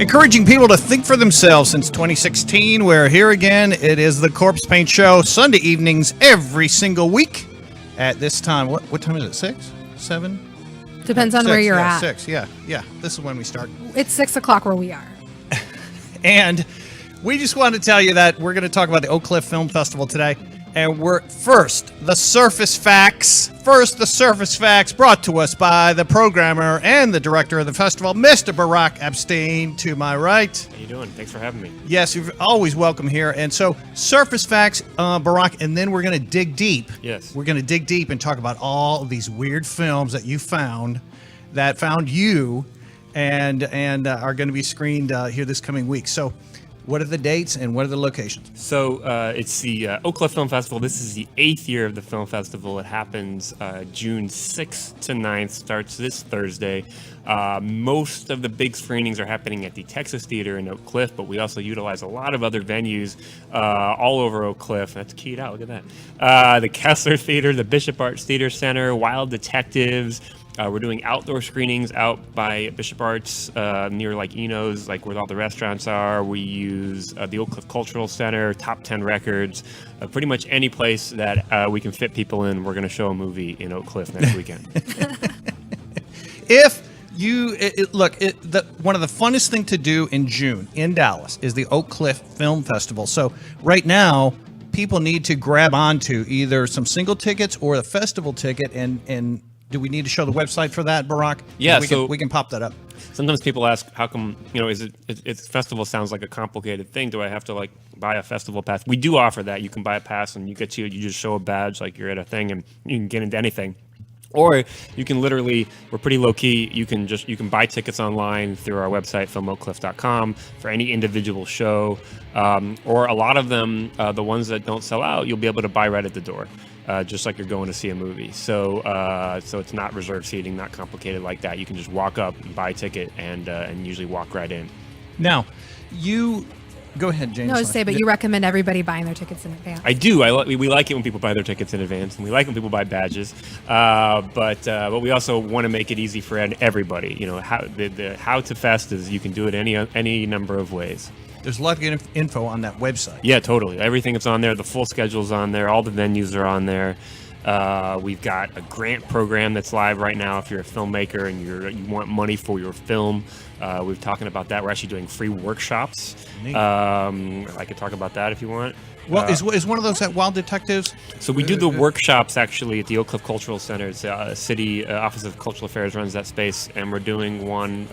Encouraging people to think for themselves since 2016. We're here again. It is the Corpsepaint Show, Sunday evenings every single week at this time. What time is it? 6? 7? Depends on where you're at. 6, yeah. This is when we start. It's 6 o'clock where we are. And we just want to tell you that we're going to talk about the Oak Cliff Film Festival today. And we're first, the surface facts. First, the surface facts brought to us by the programmer and the director of the festival, Mr. Barak Epstein, to my right. How you doing? Thanks for having me. Yes, you're always welcome here. And so, surface facts, Barak, and then we're going to dig deep. Yes. We're going to dig deep and talk about all of these weird films that you found, that found you, and are going to be screened here this coming week. So, what are the dates and what are the locations? So it's the Oak Cliff Film Festival. This is the 8th year of the film festival. It happens June 6th to 9th, starts this Thursday. Most of the big screenings are happening at the Texas Theater in Oak Cliff, but we also utilize a lot of other venues all over Oak Cliff. That's keyed out. Look at that. The Kessler Theater, the Bishop Arts Theater Center, Wild Detectives. We're doing outdoor screenings out by Bishop Arts near like Eno's, like where all the restaurants are. We use the Oak Cliff Cultural Center, Top 10 Records, pretty much any place that we can fit people in. We're going to show a movie in Oak Cliff next weekend. If you one of the funnest thing to do in June in Dallas is the Oak Cliff Film Festival. So right now, people need to grab onto either some single tickets or the festival ticket and do we need to show the website for that, Barak? Yeah, we can pop that up. Sometimes people ask, how come, it's festival sounds like a complicated thing. Do I have to like buy a festival pass? We do offer that. You can buy a pass and you just show a badge like you're at a thing and you can get into anything. Or you can literally, we're pretty low key. You can buy tickets online through our website, filmoakcliff.com, for any individual show. Or a lot of them, the ones that don't sell out, you'll be able to buy right at the door. Just like you're going to see a movie. So it's not reserved seating, not complicated like that. You can just walk up, buy a ticket, and usually walk right in. Now, go ahead, James. No, I was say, but you recommend everybody buying their tickets in advance. I do. We like it when people buy their tickets in advance, and we like when people buy badges. But we also want to make it easy for everybody. How to fest is you can do it any number of ways. There's a lot of info on that website. Yeah, totally. Everything is on there. The full schedule's on there. All the venues are on there. We've got a grant program that's live right now. If you're a filmmaker and you want money for your film, we're talking about that. We're actually doing free workshops. I could talk about that if you want. Well, is one of those at Wild Detectives? So we do the workshops actually at the Oak Cliff Cultural Center. It's City Office of Cultural Affairs runs that space, and we're doing one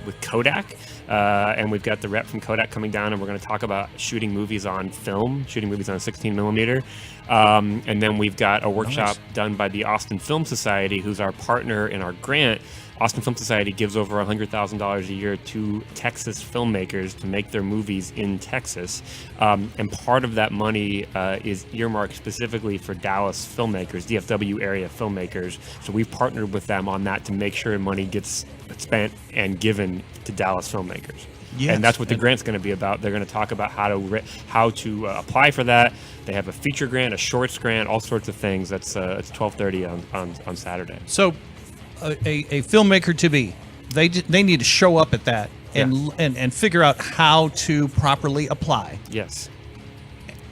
with Kodak. And we've got the rep from Kodak coming down, and we're going to talk about shooting movies on film, shooting movies on 16 millimeter. And then we've got a workshop done by the Austin Film Society, who's our partner in our grant. Austin Film Society gives over $100,000 a year to Texas filmmakers to make their movies in Texas. And part of that money is earmarked specifically for Dallas filmmakers, DFW area filmmakers. So we've partnered with them on that to make sure money gets spent and given to Dallas filmmakers. Yes. And that's what the grant's going to be about. They're going to talk about how to apply for that. They have a feature grant, a shorts grant, all sorts of things. That's it's 12:30 on Saturday. So a filmmaker to be, they need to show up at that and figure out how to properly apply. Yes.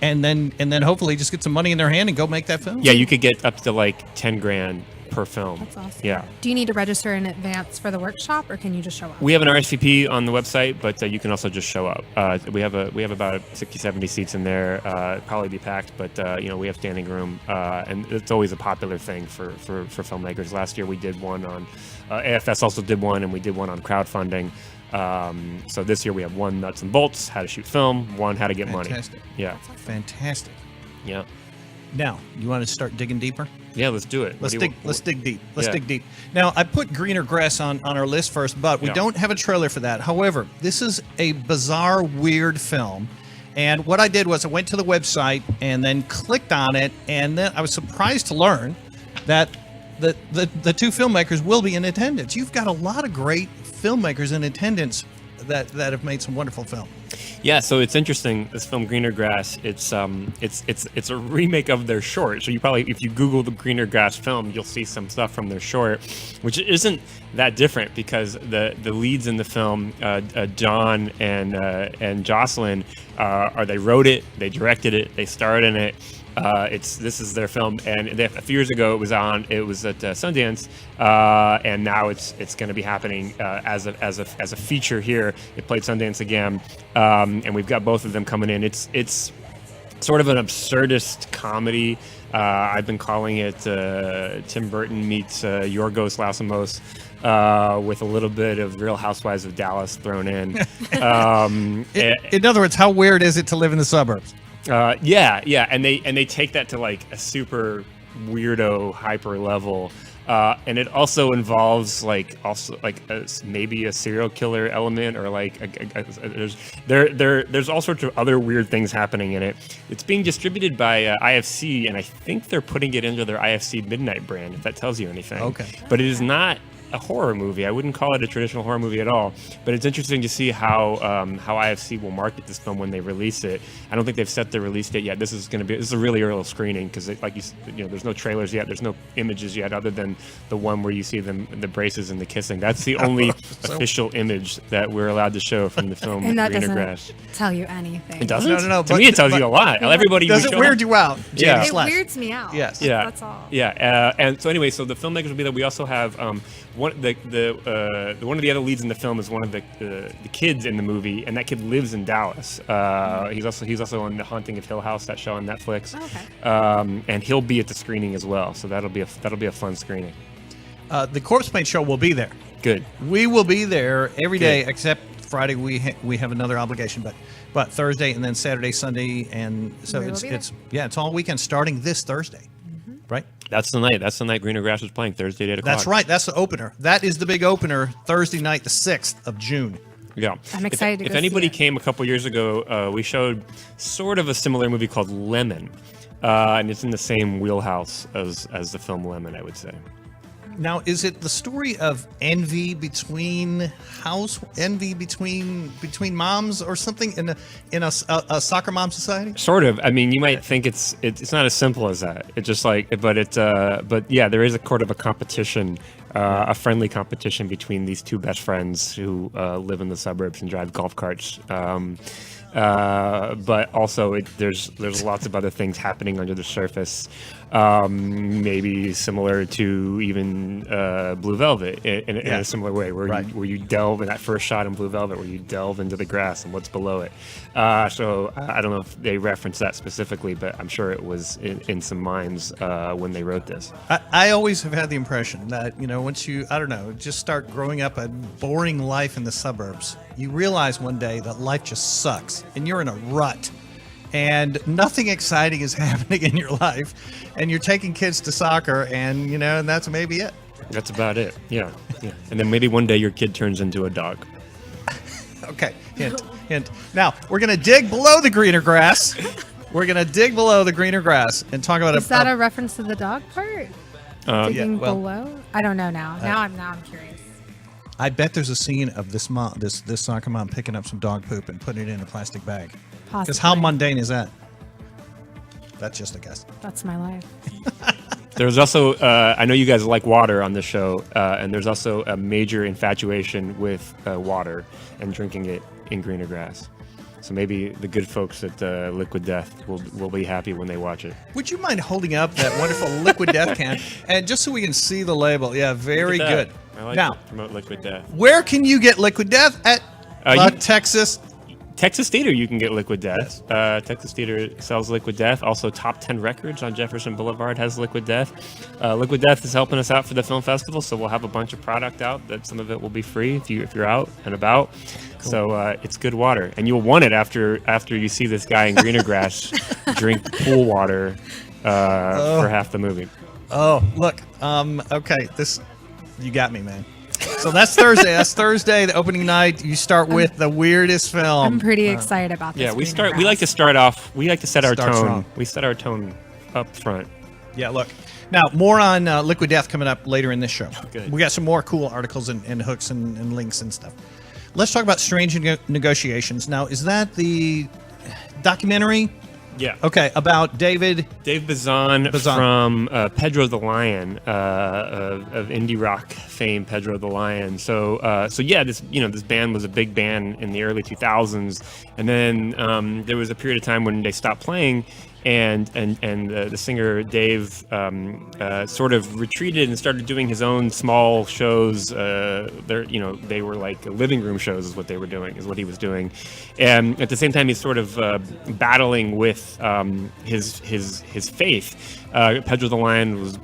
And then hopefully just get some money in their hand and go make that film. Yeah, you could get up to like $10,000 per film. That's awesome. Yeah. Do you need to register in advance for the workship, or can you just show up? We have an RSVP on the website, but you can also just show up. We have about 60, 70 seats in there. Probably be packed, but we have standing room, and it's always a popular thing for filmmakers. Last year we did one on AFS, also did one, and we did one on crowdfunding. So this year we have one nuts and bolts, how to shoot film, one how to get money. Fantastic. Yeah. Fantastic. Yeah. Now, you want to start digging deeper? Yeah, let's do it. Let's dig deep. Let's dig deep. Now, I put greener grass on our list first, but we don't have a trailer for that. However, this is a bizarre, weird film. And what I did was I went to the website and then clicked on it, and then I was surprised to learn that the two filmmakers will be in attendance. You've got a lot of great filmmakers in attendance that have made some wonderful film. Yeah, so it's interesting. This film, Greener Grass, it's a remake of their short. So you probably, if you Google the Greener Grass film, you'll see some stuff from their short, which isn't that different because the leads in the film, John and Jocelyn, they wrote it, they directed it, they starred in it. This is their film, and a few years ago it was at Sundance, and now it's going to be happening as a feature here. It played Sundance again, and we've got both of them coming in. It's sort of an absurdist comedy. I've been calling it Tim Burton meets Yorgos Lanthimos. With a little bit of Real Housewives of Dallas thrown in. In other words, how weird is it to live in the suburbs? Yeah, and they take that to like a super weirdo hyper level, and it also involves maybe a serial killer element or like there's all sorts of other weird things happening in it. It's being distributed by IFC, and I think they're putting it into their IFC Midnight brand, if that tells you anything. Okay, but it is not a horror movie. I wouldn't call it a traditional horror movie at all, but it's interesting to see how IFC will market this film when they release it. I don't think they've set the release date yet. This is a really early screening because there's no trailers yet, there's no images yet other than the one where you see them, the braces and the kissing. That's the only official image that we're allowed to show from the film. And that Greener doesn't Grass. Tell you anything. It doesn't. No. To me, it tells you a lot. Everybody does it weird you out? Yeah. It weirds me out. Yes. Yeah. That's all. Yeah. And so anyway, so the filmmakers will be there. We also have one of the other leads in the film is one of the kids in the movie, and that kid lives in Dallas. He's also on The Haunting of Hill House, that show on Netflix. Oh, okay. And he'll be at the screening as well, so that'll be a fun screening. The Corpsepaint show will be there. Good. We will be there every day except Friday. We have another obligation, but Thursday and then Saturday, Sunday, and so it's all weekend starting this Thursday, right? That's the night. That's the night Greener Grass was playing, Thursday at 8 o'clock. That's right. That's the opener. That is the big opener, Thursday night, the 6th of June. Yeah. I'm excited to If go anybody see it. came a couple years ago, we showed sort of a similar movie called Lemon, and it's in the same wheelhouse as the film Lemon, I would say. Now, is it the story of envy between moms or something in a soccer mom society? Sort of. I mean, you might think it's not as simple as that. It's just like, but yeah, there is a sort of a competition, a friendly competition between these two best friends who live in the suburbs and drive golf carts. But also there's lots of other things happening under the surface, maybe similar to even Blue Velvet in a similar way, where you delve in that first shot in Blue Velvet, where you delve into the grass and what's below it. So I don't know if they referenced that specifically, but I'm sure it was in some minds when they wrote this. I always have had the impression that, once you, just start growing up a boring life in the suburbs, you realize one day that life just sucks and you're in a rut and nothing exciting is happening in your life and you're taking kids to soccer and, and that's maybe it. That's about it. Yeah. And then maybe one day your kid turns into a dog. Okay. Hint. Now, we're going to dig below the greener grass. We're going to dig below the greener grass and talk about Is that a reference to the dog part? Digging well, below? I don't know now. Now I'm curious. I bet there's a scene of this soccer mom picking up some dog poop and putting it in a plastic bag. Possibly. Because how mundane is that? That's just a guess. That's my life. There's also, I know you guys like water on this show, and there's also a major infatuation with water and drinking it in Greener Grass. So maybe the good folks at Liquid Death will be happy when they watch it. Would you mind holding up that wonderful Liquid Death can? And just so we can see the label. Yeah, very good. I like now, to promote Liquid Death. Where can you get Liquid Death? At Texas? Texas Theater, you can get Liquid Death. Yes. Texas Theater sells Liquid Death. Also, Top 10 Records on Jefferson Boulevard has Liquid Death. Liquid Death is helping us out for the film festival, so we'll have a bunch of product out. That some of it will be free if you're out and about. Cool. So it's good water, and you'll want it after you see this guy in Greener Grass drink pool water for half the movie. Oh, look. Okay, you got me, man. So that's Thursday. That's Thursday, the opening night. You start with the weirdest film. I'm pretty excited about this. Yeah, we like to start off. We like to set our tone. Strong. We set our tone up front. Yeah, look. Now, more on Liquid Death coming up later in this show. Good. We got some more cool articles and hooks and links and stuff. let's talk about Strange Negotiations. Now, is that the documentary? Yeah. Okay, about Dave Bazan from Pedro the Lion, of indie rock fame, Pedro the Lion. So yeah, this band was a big band in the early 2000s, and then there was a period of time when they stopped playing, and the singer Dave sort of retreated and started doing his own small shows. They were like living room shows, is what he was doing, and at the same time he's sort of battling with his faith. Pedro the Lion was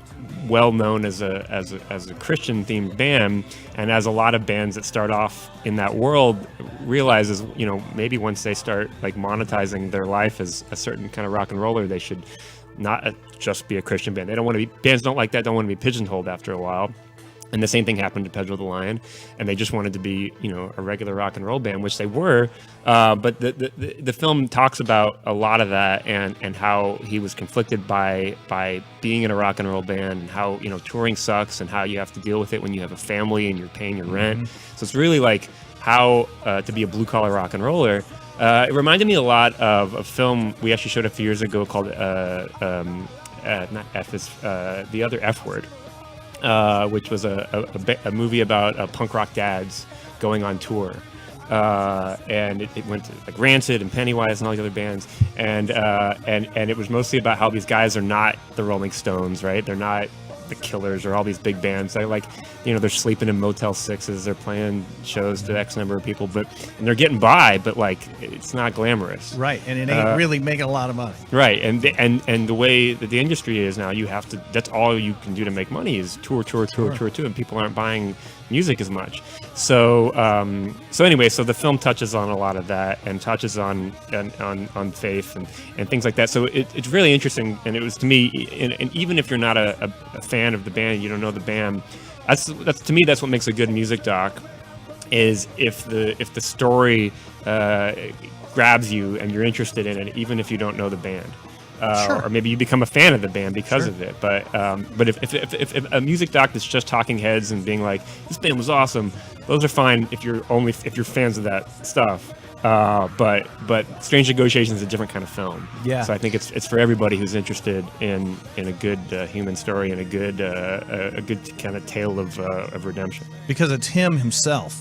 well known as a Christian themed band, and as a lot of bands that start off in that world realizes, maybe once they start like monetizing their life as a certain kind of rock and roller, they should not just be a Christian band. Bands don't like that, don't want to be pigeonholed after a while. And the same thing happened to Pedro the Lion, and they just wanted to be, a regular rock and roll band, which they were. But the film talks about a lot of that, and how he was conflicted by being in a rock and roll band, and how touring sucks, and how you have to deal with it when you have a family and you're paying your rent. So it's really like how to be a blue collar rock and roller. It reminded me a lot of a film we actually showed a few years ago called not F is the other F word. Which was a movie about punk rock dads going on tour, and it went to like Rancid and Pennywise and all the other bands, and it was mostly about how these guys are not the Rolling Stones, right? They're not the Killers or all these big bands. They're like, they're sleeping in Motel 6s, they're playing shows to X number of people, and they're getting by, but like it's not glamorous, right? And it ain't really making a lot of money, right? And the way that the industry is now, you have to. That's all you can do to make money is tour, and people aren't buying music as much. So anyway, so the film touches on a lot of that, and touches on faith and things like that. So it's really interesting, and it was to me, and even if you're not a fan of the band, you don't know the band, that's to me, that's what makes a good music doc, is if the story grabs you and you're interested in it, even if you don't know the band. Or maybe you become a fan of the band because of it. But if a music doc that's just talking heads and being like, this band was awesome, those are fine if you're fans of that stuff. But Strange Negotiations is a different kind of film. Yeah. So I think it's for everybody who's interested in a good human story and a good kind of tale of redemption. Because it's him himself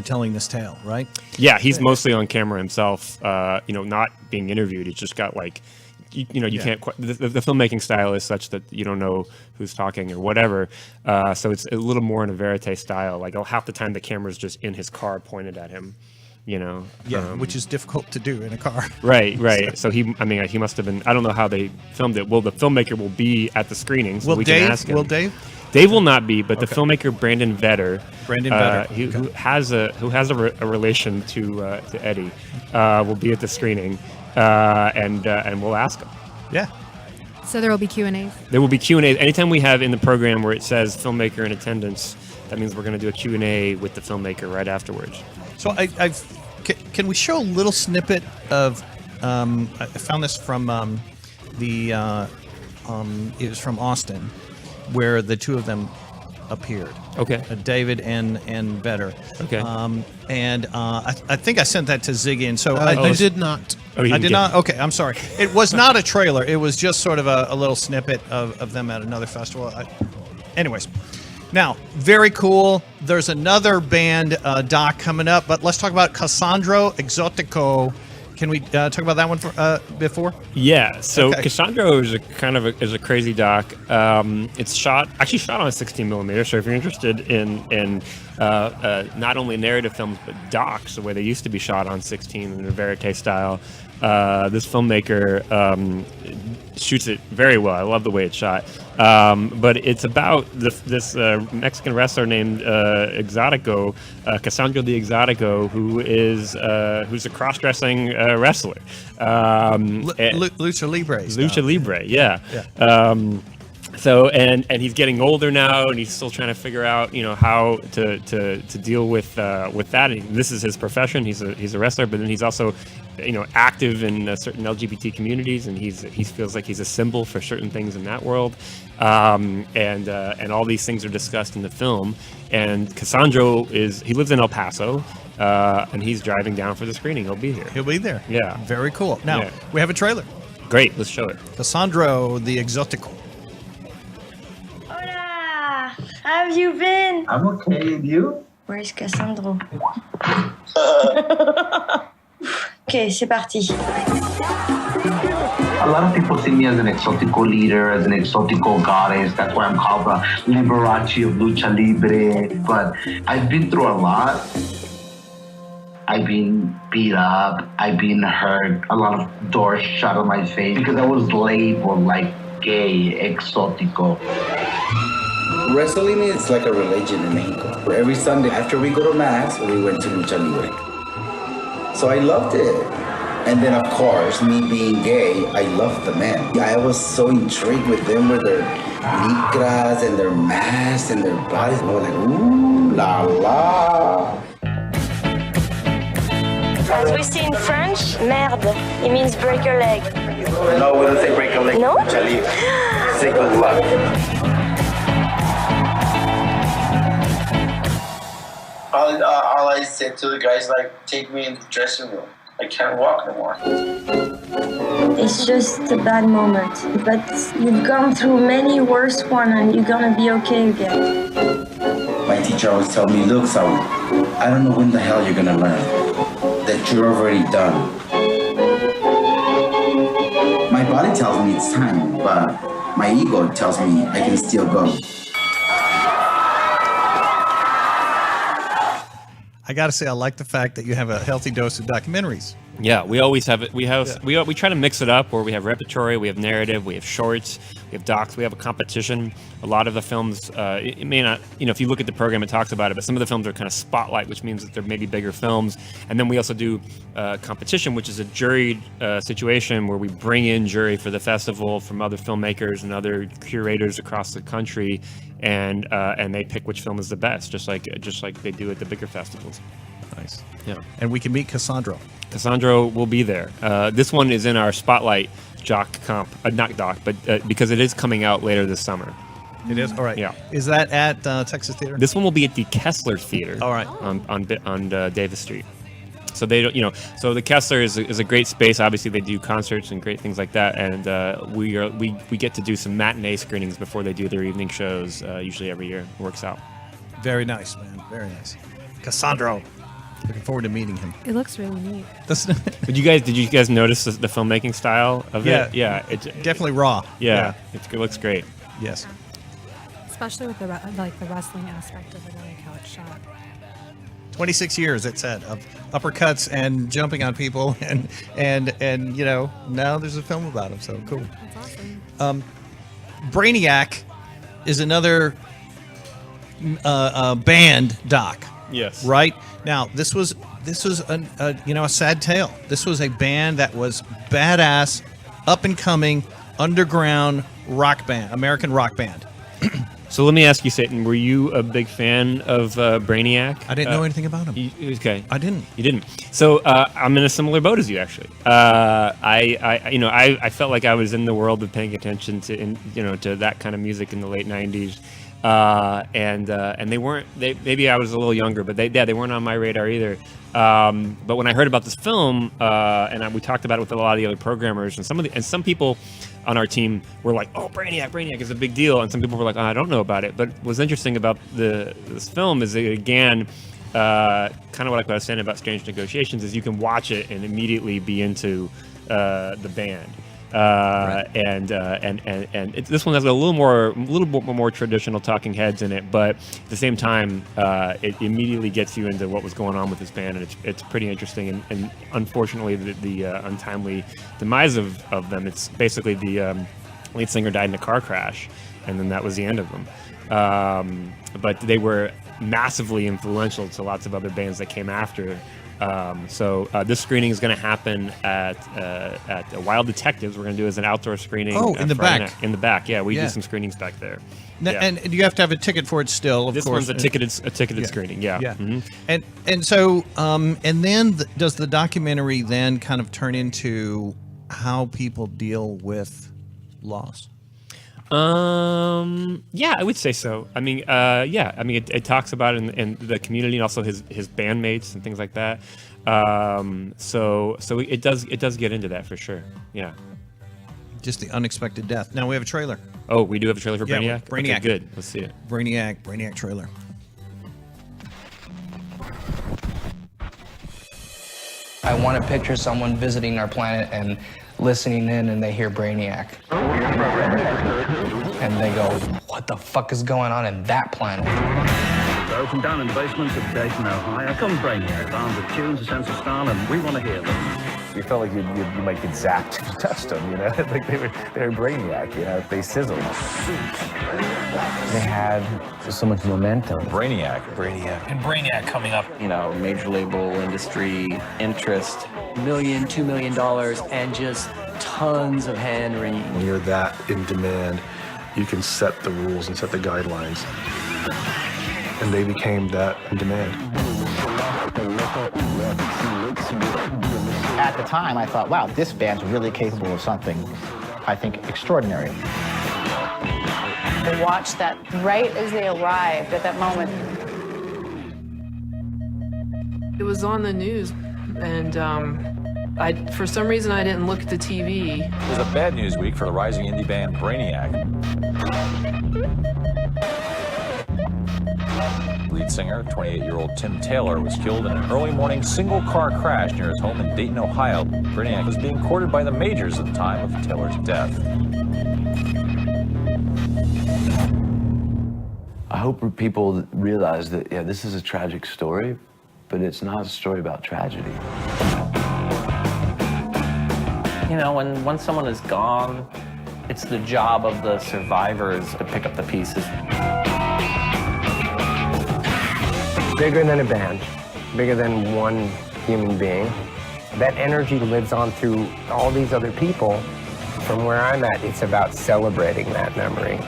telling this tale, right? Yeah, he's mostly on camera himself. Not being interviewed. He's just got like. You can't quite, the filmmaking style is such that you don't know who's talking or whatever, so it's a little more in a verite style. Like half the time the camera's just in his car pointed at him, which is difficult to do in a car. Right. So he must have been. I don't know how they filmed it. Well, the filmmaker will be at the screening, so we can ask him. Will Dave? Dave will not be, but the filmmaker Brandon Vetter, who has a relation to Eddie, will be at the screening. And we'll ask them. Yeah. So there will be Q&As? There will be Q&As. Anytime we have in the program where it says filmmaker in attendance, that means we're going to do a Q&A with the filmmaker right afterwards. So can we show a little snippet of, I found this from it was from Austin, where the two of them appeared. Okay. David and Vetter. Okay. I think I sent that to Ziggy, and so I did not. Oh, I did not. Okay, I'm sorry. It was not a trailer. It was just sort of a little snippet of them at another festival. Anyways, now very cool. There's another band doc coming up, but let's talk about Cassandro Exotico. Can we talk about that one before? Yeah. So Cassandro is a crazy doc. It's shot on a 16 millimeter. So if you're interested in not only narrative films but docs, the way they used to be shot on 16 in a verite style, this filmmaker shoots it very well. I love the way it's shot. But it's about this Mexican wrestler named Exotico, Cassandro the Exotico, who's a cross-dressing wrestler. Lucha Libre. Lucha Libre, yeah. So and he's getting older now, and he's still trying to figure out how to deal with that. And this is his profession. He's a wrestler, but then he's also active in certain LGBT communities, and he feels like he's a symbol for certain things in that world. And all these things are discussed in the film. And Cassandro he lives in El Paso, and he's driving down for the screening. He'll be here. He'll be there. Yeah. Very cool. Now, Yeah. we have a trailer. Great. Let's show it. Cassandro the Exotico. Hola! How have you been? I'm okay, and you? Where's Cassandro? Okay, c'est parti. A lot of people see me as an exotico leader, as an exotico goddess. That's why I'm called the Liberace of Lucha Libre. But I've been through a lot. I've been beat up. I've been hurt. A lot of doors shut on my face because I was labeled like gay, exotico. Wrestling is like a religion in Mexico. Every Sunday after we go to mass, we went to Lucha Libre. So I loved it. And then of course, me being gay, I loved the men. I was so intrigued with them with their licras and their masks and their bodies. I was like, ooh, la la. As we say in French, merde. It means break your leg. No, we don't say break a leg. No? Lucha Libre. Say good luck. All I said to the guys, like, take me in the dressing room. I can't walk no more. It's just a bad moment. But you've gone through many worse ones and you're gonna be okay again. My teacher always told me, look, Saul, I don't know when the hell you're gonna learn that you're already done. My body tells me it's time, but my ego tells me I can still go. I got to say, I like the fact that you have a healthy dose of documentaries. Yeah, we always have it. We try to mix it up where we have repertory, we have narrative, we have shorts, we have docs, we have a competition. A lot of the films, it may not, if you look at the program, it talks about it, but some of the films are kind of spotlight, which means that they're maybe bigger films. And then we also do competition, which is a juried situation where we bring in jury for the festival from other filmmakers and other curators across the country, and they pick which film is the best, just like they do at the bigger festivals. Nice. Yeah. And we can meet Cassandro. Cassandro will be there. This one is in our Spotlight Jock comp, not doc, but because it is coming out later this summer. It is? All right. Yeah. Is that at Texas Theater? This one will be at the Kessler Theater. All right. On Davis Street. So they don't, so the Kessler is a great space. Obviously, they do concerts and great things like that, and we get to do some matinee screenings before they do their evening shows. Usually every year, it works out. Very nice, man. Very nice. Cassandro. Looking forward to meeting him. It looks really neat. Did you guys notice the filmmaking style of it? Yeah, it's definitely raw. Yeah, it looks great. Yes. Especially with the wrestling aspect of it, I like how it's shot. 26 years, it said, of uppercuts and jumping on people, and now there's a film about him. So cool. That's awesome. Brainiac is another band doc. Yes. Right now, this was a sad tale. This was a band that was badass, up and coming, underground rock band, American rock band. So let me ask you, Satan, were you a big fan of Brainiac? I didn't know anything about him. Okay. I didn't. You didn't. So I'm in a similar boat as you, actually. I felt like I was in the world of paying attention to that kind of music in the late '90s, and they weren't. Maybe I was a little younger, but they weren't on my radar either. But when I heard about this film, and we talked about it with a lot of the other programmers, and some people on our team were like, "Oh, Brainiac is a big deal," and some people were like, "Oh, I don't know about it." But what's interesting about this film is that, again, kind of what I was saying about Strange Negotiations, is you can watch it and immediately be into the band. Right. And this one has a little bit more traditional talking heads in it, but at the same time, it immediately gets you into what was going on with this band, and it's pretty interesting. And unfortunately, the untimely demise of them. It's basically the lead singer died in a car crash, and then that was the end of them. But they were massively influential to lots of other bands that came after. So this screening is going to happen at Wild Detectives. We're going to do it as an outdoor screening. Oh, in the Friday back. night. In the back, yeah. We Yeah. do some screenings back there. Yeah. And you have to have a ticket for it still, of This course. one's a ticketed screening, yeah. Yeah. Mhm. And so, and then does the documentary then kind of turn into how people deal with loss? Yeah, I would say so. I mean, yeah, I mean, it talks about it in the community and also his bandmates and things like that. So it does get into that for sure. Yeah. Just the unexpected death. Now we have a trailer. Oh, we do have a trailer for Yeah, Brainiac? Brainiac. Okay, good. Let's see it. Brainiac trailer. I want to picture someone visiting our planet and listening in, and they hear Brainiac. And they go, what the fuck is going on in that planet? So from down in the basements of Dayton, Ohio, comes Brainiac, armed with tunes, a sense of style, and we want to hear them. You felt like you might get zapped if you touched them, you know? Like they were Brainiac, you know? They sizzled. They had so much momentum. Brainiac. And Brainiac coming up. You know, major label industry interest. $1 million, $2 million, and just tons of hand-wringing. When you're that in demand, you can set the rules and set the guidelines. And they became that in demand. At the time, I thought, wow, this band's really capable of something, I think, extraordinary. I watched that right as they arrived at that moment. It was on the news, and for some reason, I didn't look at the TV. It was a bad news week for the rising indie band Brainiac. Lead singer, 28-year-old Tim Taylor, was killed in an early morning single-car crash near his home in Dayton, Ohio. Brainiac was being courted by the majors at the time of Taylor's death. I hope people realize that, yeah, this is a tragic story, but it's not a story about tragedy. You know, when someone is gone, it's the job of the survivors to pick up the pieces. Bigger than a band, bigger than one human being. That energy lives on through all these other people. From where I'm at, it's about celebrating that memory.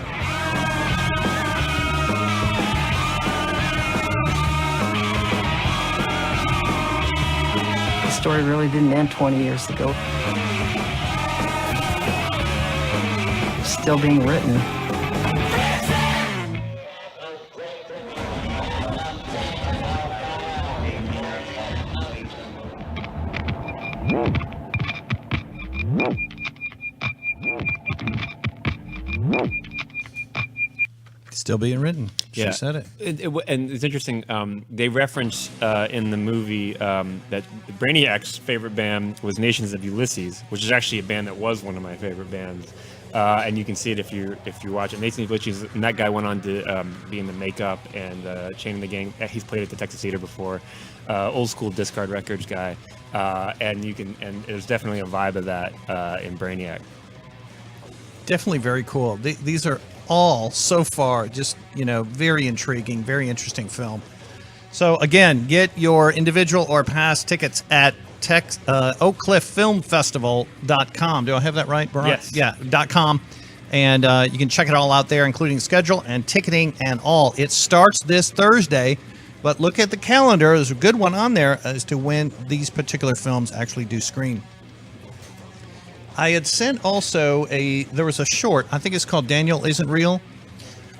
The story really didn't end 20 years ago. It's still being written. Still being written. She Yeah. said it. And it's interesting. They reference in the movie that Brainiac's favorite band was Nations of Ulysses, which is actually a band that was one of my favorite bands. And you can see it if you watch it. Nations of Ulysses, and that guy went on to be in the Makeup and Chain and the Gang. He's played at the Texas Theater before. Old school Discard Records guy. And there's definitely a vibe of that in Brainiac. Definitely very cool. These are all so far just, very intriguing, very interesting film. So again, get your individual or past tickets at oakcliffilmfestival.com. Do I have that right, Barak? Yes. Yeah, .com. And you can check it all out there, including schedule and ticketing and all. It starts this Thursday, but look at the calendar. There's a good one on there as to when these particular films actually do screen. I had sent also there was a short, I think it's called Daniel Isn't Real,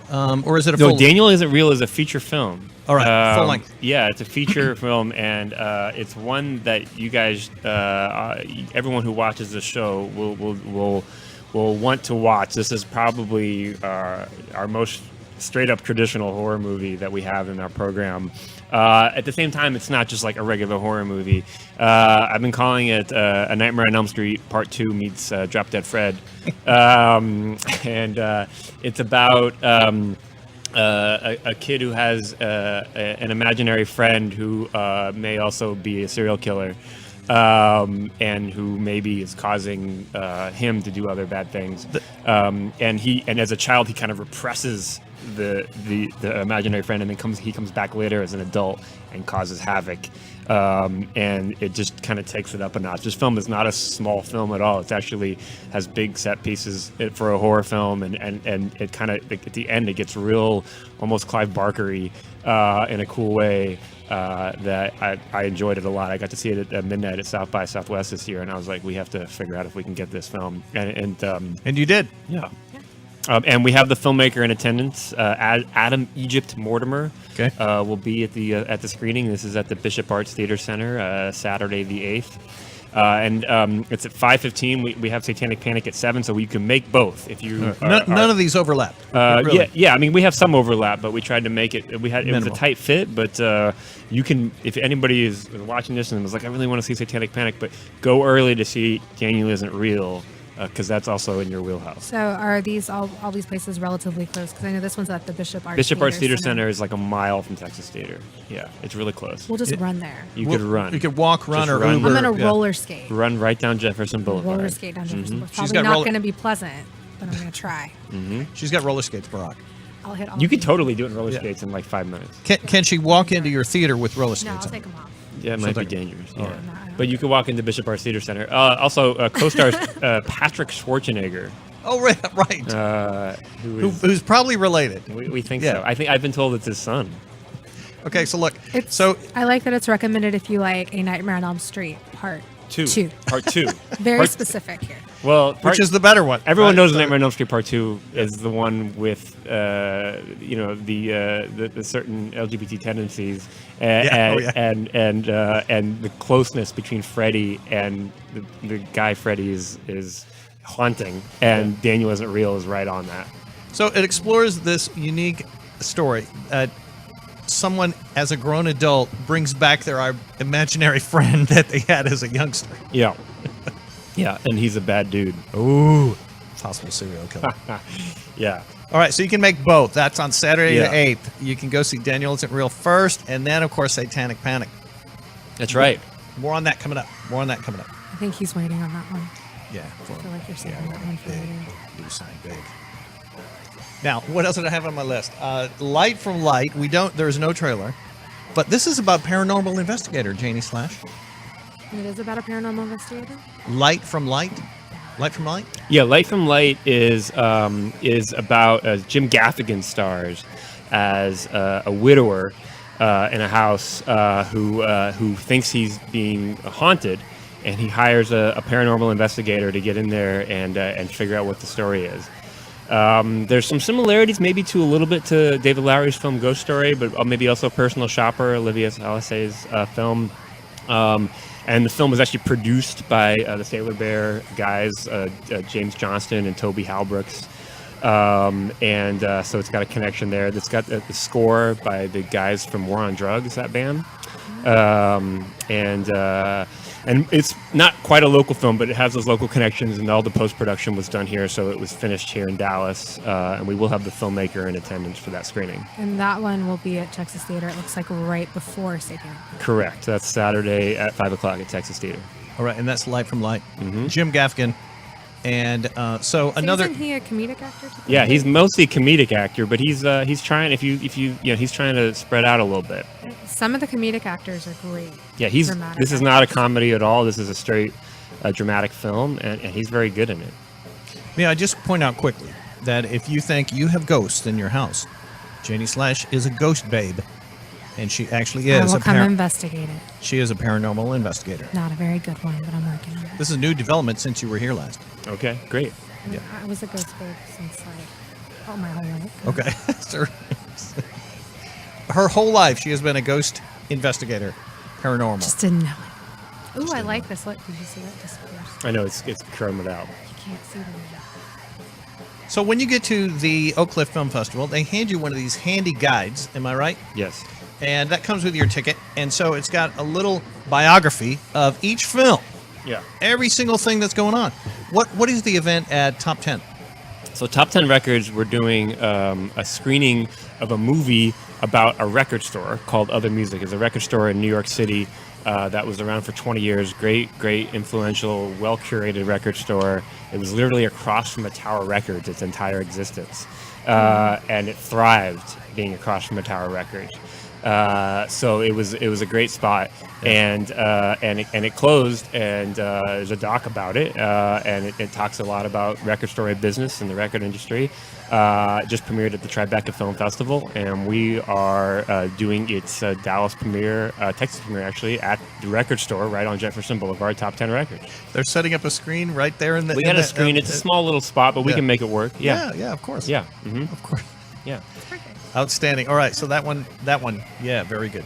or is it a full? No, Daniel Isn't Real is a feature film. All right, full length. Yeah, it's a feature film, and it's one that you guys, everyone who watches the show will want to watch. This is probably our most straight up traditional horror movie that we have in our program. At the same time, it's not just like a regular horror movie. I've been calling it A Nightmare on Elm Street Part 2 meets Drop Dead Fred. And it's about a kid who has an imaginary friend who may also be a serial killer. And who maybe is causing him to do other bad things. And as a child, he kind of represses the imaginary friend, and then he comes back later as an adult and causes havoc. And it just kind of takes it up a notch. This film is not a small film at all. It actually has big set pieces for a horror film, and it kind of, at the end, it gets real, almost Clive Barker-y in a cool way. That I enjoyed it a lot. I got to see it at midnight at South by Southwest this year, and I was like, we have to figure out if we can get this film. And you did. Yeah. And we have the filmmaker in attendance, Adam Egypt Mortimer. Okay. Will be at the screening. This is at the Bishop Arts Theater Center, Saturday the 8th. And it's at 5:15. We have Satanic Panic at 7, so you can make both if you. None of these overlap. Really. Yeah. I mean, we have some overlap, but we tried to make it. It was a Minimal. tight fit, but you can. If anybody is watching this and was like, I really want to see Satanic Panic, but go early to see Daniel Isn't Real. Because that's also in your wheelhouse. So are these all these places relatively close? Because I know this one's at the Bishop Arts Theater Center is like a mile from Texas Theater. Yeah, it's really close. We'll just run there. You could run. You could walk, run, Just or run. Uber. I'm gonna roller skate. Run right down Jefferson Boulevard. Roller skate down Jefferson Boulevard. She's Probably got not roller- going to be pleasant, but I'm going to try. She's got roller skates, Barak. I'll hit all You of could these. totally do it in roller skates in like 5 minutes. Can she walk into your theater with roller skates No, I'll on? take them off. Yeah, it might be Something- dangerous. All Yeah. right. But you could walk into Bishop Arts Theater Center. Also, co-stars Patrick Schwarzenegger. Oh, right. Who's probably related. We think Yeah. so. I've been told it's his son. Okay, so look. I like that it's recommended if you like A Nightmare on Elm Street Part 2. Part 2. Very Part- specific here. Well, Which is the better one, Everyone right? knows So- Nightmare on Elm Street Part 2 is the one with the certain LGBT tendencies and the closeness between Freddy and the guy Freddy is haunting, and Daniel Isn't Real is right on that. So it explores this unique story. Someone, as a grown adult, brings back their imaginary friend that they had as a youngster. Yeah. Yeah, and he's a bad dude. Ooh. Possible serial killer. Yeah. All right, so you can make both. That's on Saturday Yeah. the 8th. You can go see Daniel Isn't Real first, and then, of course, Satanic Panic. That's right. More on that coming up. I think he's waiting on that one. Yeah. I feel like you're saving that one for later. Do something big. Now, what else did I have on my list? Light from Light. There's no trailer, but this is about paranormal investigator Janie Slash. It is about a paranormal investigator? Light from Light. Light from Light. Yeah, Light from Light is about Jim Gaffigan stars as a widower in a house who thinks he's being haunted, and he hires a paranormal investigator to get in there and figure out what the story is. There's some similarities maybe to a little bit to David Lowery's film Ghost Story, but maybe also Personal Shopper, Olivia Salasse's film. And the film was actually produced by the Sailor Bear guys, James Johnston and Toby Halbrooks. So it's got a connection there. It's got the score by the guys from War on Drugs, that band. And it's not quite a local film, but it has those local connections, and all the post-production was done here, so it was finished here in Dallas. And we will have the filmmaker in attendance for that screening. And that one will be at Texas Theater. It looks like right before Satanic. Correct. That's Saturday at 5 o'clock at Texas Theater. All right, and that's Light from Light. Jim Gaffigan. And so another. Isn't he a comedic actor? Yeah, he's mostly a comedic actor, but he's trying. He's trying to spread out a little bit. Some of the comedic actors are great. Yeah, dramatic this is actors. not a comedy at all. This is a straight dramatic film, and he's very good in it. May I just point out quickly that if you think you have ghosts in your house, Janie Slash is a ghost babe, and she actually I is. will come investigate it. She is a paranormal investigator. Not a very good one, but I'm working on it. This is a new development since you were here last. Okay, great. Yeah. I was a ghost babe since my whole life. Okay. So, her whole life, she has been a ghost investigator, paranormal. Just didn't know it. Ooh, I like this. Look, did you see that? Disappears. I know it's chromed out. You can't see them. So when you get to the Oak Cliff Film Festival, they hand you one of these handy guides. Am I right? Yes. And that comes with your ticket. And so it's got a little biography of each film. Yeah. Every single thing that's going on. What is the event at Top 10? So Top 10 Records, we're doing a screening of a movie about a record store called Other Music. It's a record store in New York City that was around for 20 years. Great, influential, well-curated record store. It was literally across from a Tower Records its entire existence. And it thrived being across from a Tower Records. So it was a great spot, and it closed, and there's a doc about it, and it talks a lot about record store business and the record industry. Just premiered at the Tribeca Film Festival, and we are doing its Dallas premiere, Texas premiere actually, at the record store right on Jefferson Boulevard, Top 10 Records. They're setting up a screen right there in the. We got a screen. It's a small little spot, but we can make it work. Yeah, of course. Yeah, of course. Yeah. Outstanding. All right, so that one, yeah, very good.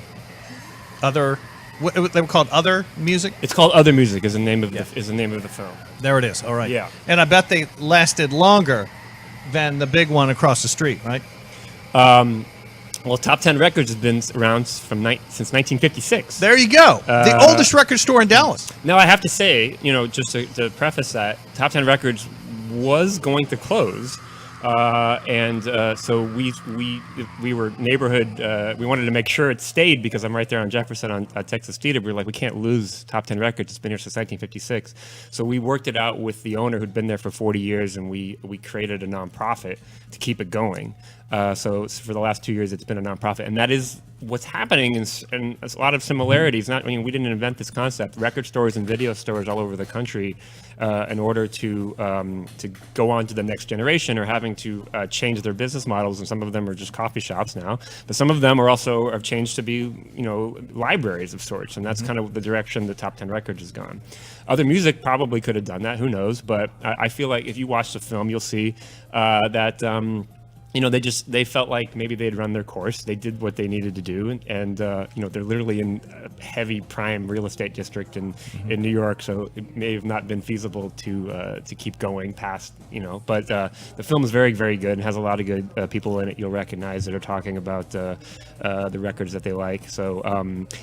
Other, what they were called Other Music. It's called Other Music. Is the name of the film. There it is. All right. Yeah. And I bet they lasted longer than the big one across the street, right? Well, Top 10 Records has been around since 1956. There you go. The oldest record store in Dallas. Now, I have to say, just to preface that, Top 10 Records was going to close. So we were neighborhood. We wanted to make sure it stayed because I'm right there on Jefferson on Texas Theater. We were like, we can't lose Top 10 Records. It's been here since 1956. So we worked it out with the owner who'd been there for 40 years, and we created a nonprofit to keep it going. So for the last 2 years, it's been a nonprofit, and that is what's happening. And a lot of similarities. We didn't invent this concept. Record stores and video stores all over the country, in order to go on to the next generation, are having to change their business models, and some of them are just coffee shops now, but some of them have changed to be libraries of sorts, and that's kind of the direction the Top 10 Records has gone. Other Music probably could have done that, who knows, but I feel like if you watch the film, you'll see that they felt like maybe they'd run their course. They did what they needed to do, and they're literally in a heavy prime real estate district in New York, so it may have not been feasible to keep going past, But the film is very, very good and has a lot of good people in it you'll recognize that are talking about the records that they like. So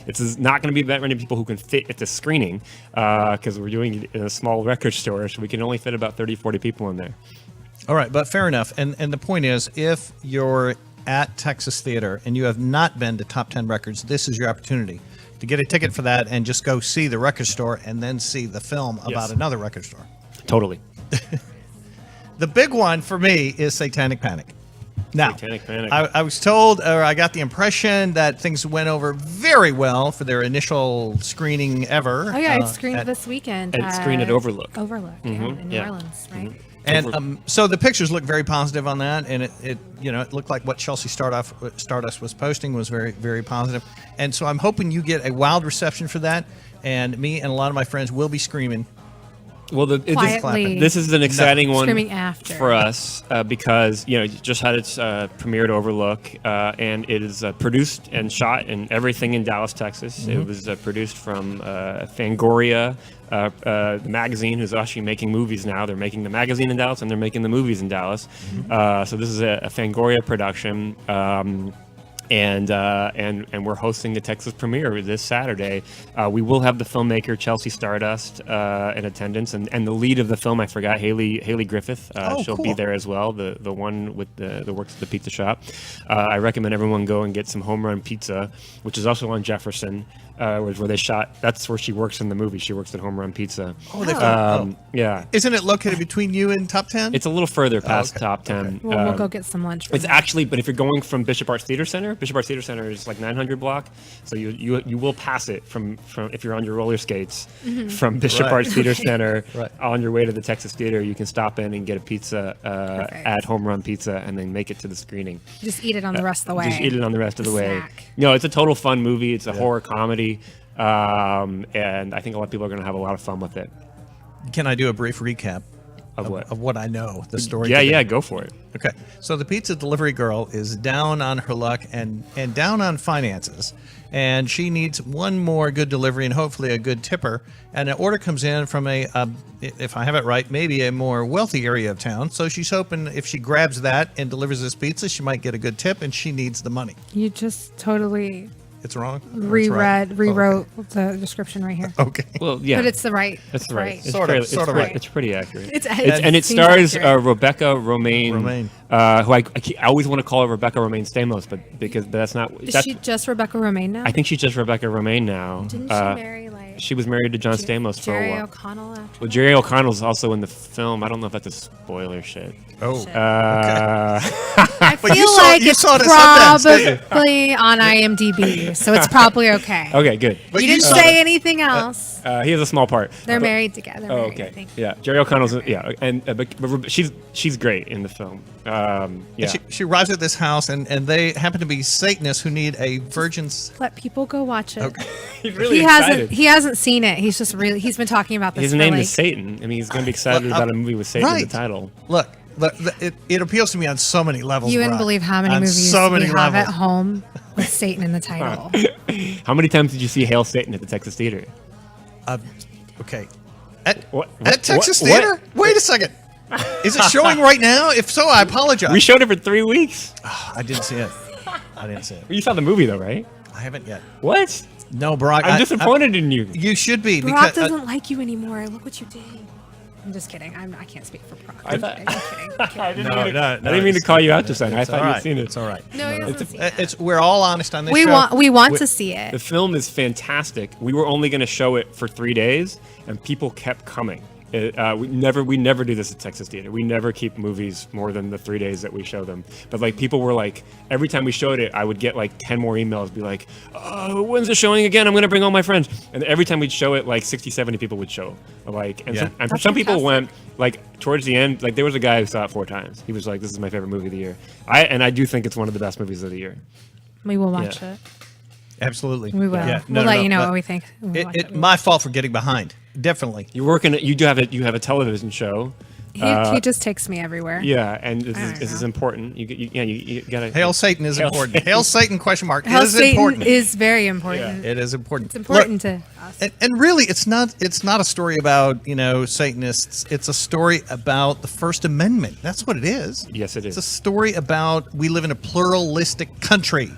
it's not going to be that many people who can fit at the screening because we're doing it in a small record store, so we can only fit about 30, 40 people in there. All right, but fair enough. And the point is, if you're at Texas Theater and you have not been to Top 10 Records, this is your opportunity to get a ticket for that and just go see the record store and then see the film about another record store. Totally. The big one for me is Satanic Panic. Now, Satanic Panic. I was told, or I got the impression that things went over very well for their initial screening ever. Oh yeah, it screened this weekend. It screened at Overlook. In New Orleans, right? And so the pictures look very positive on that, and it looked like what Chelsea Stardust was posting was very, very positive. And so I'm hoping you get a wild reception for that, and me and a lot of my friends will be screaming. Well, this is an exciting one for us because it just had its premiere at Overlook, and it is produced and shot and everything in Dallas, Texas. It was produced from Fangoria, the magazine, who's actually making movies now. They're making the magazine in Dallas and they're making the movies in Dallas. So this is a Fangoria production. And we're hosting the Texas premiere this Saturday. We will have the filmmaker Chelsea Stardust in attendance, and the lead of the film, I forgot, Haley Griffith. She'll be there as well. The one with the works at the pizza shop. I recommend everyone go and get some Home Run Pizza, which is also on Jefferson. Where they shot. That's where she works in the movie. She works at Home Run Pizza. Yeah. Isn't it located between you and Top 10? It's a little further past Top 10. Okay. Well, we'll go get some lunch. It's actually, but if you're going from Bishop Arts Theater Center is like 900 block. So you will pass it from if you're on your roller skates from Bishop Arts Theater Center on your way to the Texas Theater. You can stop in and get a pizza at Home Run Pizza and then make it to the screening. Just eat it on the rest of the way. Just eat it on the rest of the way. No, it's a total fun movie. It's a horror comedy. And I think a lot of people are going to have a lot of fun with it. Can I do a brief recap of what I know, the story? Yeah, go for it. Okay, so the pizza delivery girl is down on her luck and down on finances, and she needs one more good delivery and hopefully a good tipper. And an order comes in from if I have it right, maybe a more wealthy area of town. So she's hoping if she grabs that and delivers this pizza, she might get a good tip, and she needs the money. You just totally... It's wrong. Rewrote the description right here. Okay. Well, yeah. But it's the right. That's right. It's sort of right. It's pretty accurate. It stars Rebecca Romaine. Who I always want to call her Rebecca Romaine Stamos, but that's not. Is she just Rebecca Romaine now? I think she's just Rebecca Romaine now. Didn't she marry She was married to John Stamos for a Jerry while. O'Connell after. Well, Jerry O'Connell's also in the film. I don't know if that's a spoiler shit. Oh. I But feel like it's probably on IMDb, so it's probably okay. Okay, good. You didn't say anything else. He has a small part. They're married together. Oh, okay. Yeah, Jerry O'Connell's and but she's great in the film. Yeah. And she arrives at this house, and they happen to be Satanists who need a virgin's. Let people go watch it. Okay. He's really He hasn't seen it. He's just he's been talking about this. His for name like, is Satan. I mean, he's going to be excited about a movie with Satan in the title. Look, it appeals to me on so many levels. You wouldn't believe how many movies we have at home with Satan in the title. How many times did you see Hail Satan at the Texas Theater? Okay. At Texas Theater? Wait a second. Is it showing right now? If so, I apologize. We showed it for 3 weeks. I didn't see it. You saw the movie though, right? I haven't yet. What? No, Barak. I'm disappointed in you. You should be. Brock doesn't like you anymore. Look what you did. I'm just kidding. I can't speak for Brock. I'm kidding. I didn't mean to call you out just then. I thought you'd seen it. It's all right. No, he hasn't seen it. We're all honest on this We show. want to see it. The film is fantastic. We were only going to show it for 3 days, and people kept coming. We never do this at Texas Theater. We never keep movies more than the 3 days that we show them. But like people were like, every time we showed it, I would get like 10 more emails, be like, "Oh, when's the showing again? I'm gonna bring all my friends." And every time we'd show it, like 60, 70 people would show. Like, and some people went like towards the end. Like there was a guy who saw it 4 times. He was like, "This is my favorite movie of the year." I do think it's one of the best movies of the year. We will watch it. Absolutely. We will. Yeah, we'll let you know what we think. My fault for getting behind. Definitely. You're working. You have a television show. He just takes me everywhere. Yeah, and this is important. You gotta. Hail Satan is important. Hail Satan ? Hail is Satan important. is very important. It is important. It's important to us. And really, it's not a story about Satanists. It's a story about the First Amendment. That's what it is. Yes, it is. It's a story about we live in a pluralistic country.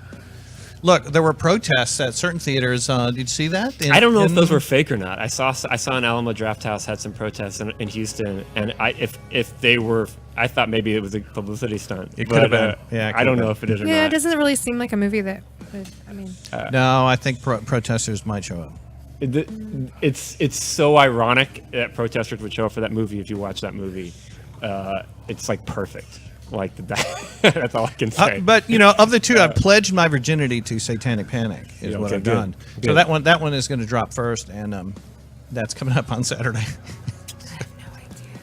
Look, there were protests at certain theaters. Did you see that? I don't know if those were fake or not. I saw an Alamo Drafthouse had some protests in Houston, and if they were, I thought maybe it was a publicity stunt. It could have been. Yeah, I don't know if it is or not. Yeah, it doesn't really seem like a movie that would. I mean. No, I think protesters might show up. It's so ironic that protesters would show up for that movie. If you watch that movie, it's like perfect. Like that's all I can say. But of the two, I've pledged my virginity to Satanic Panic. Is what I've done. Good. So that one is going to drop first, and that's coming up on Saturday. I have no idea.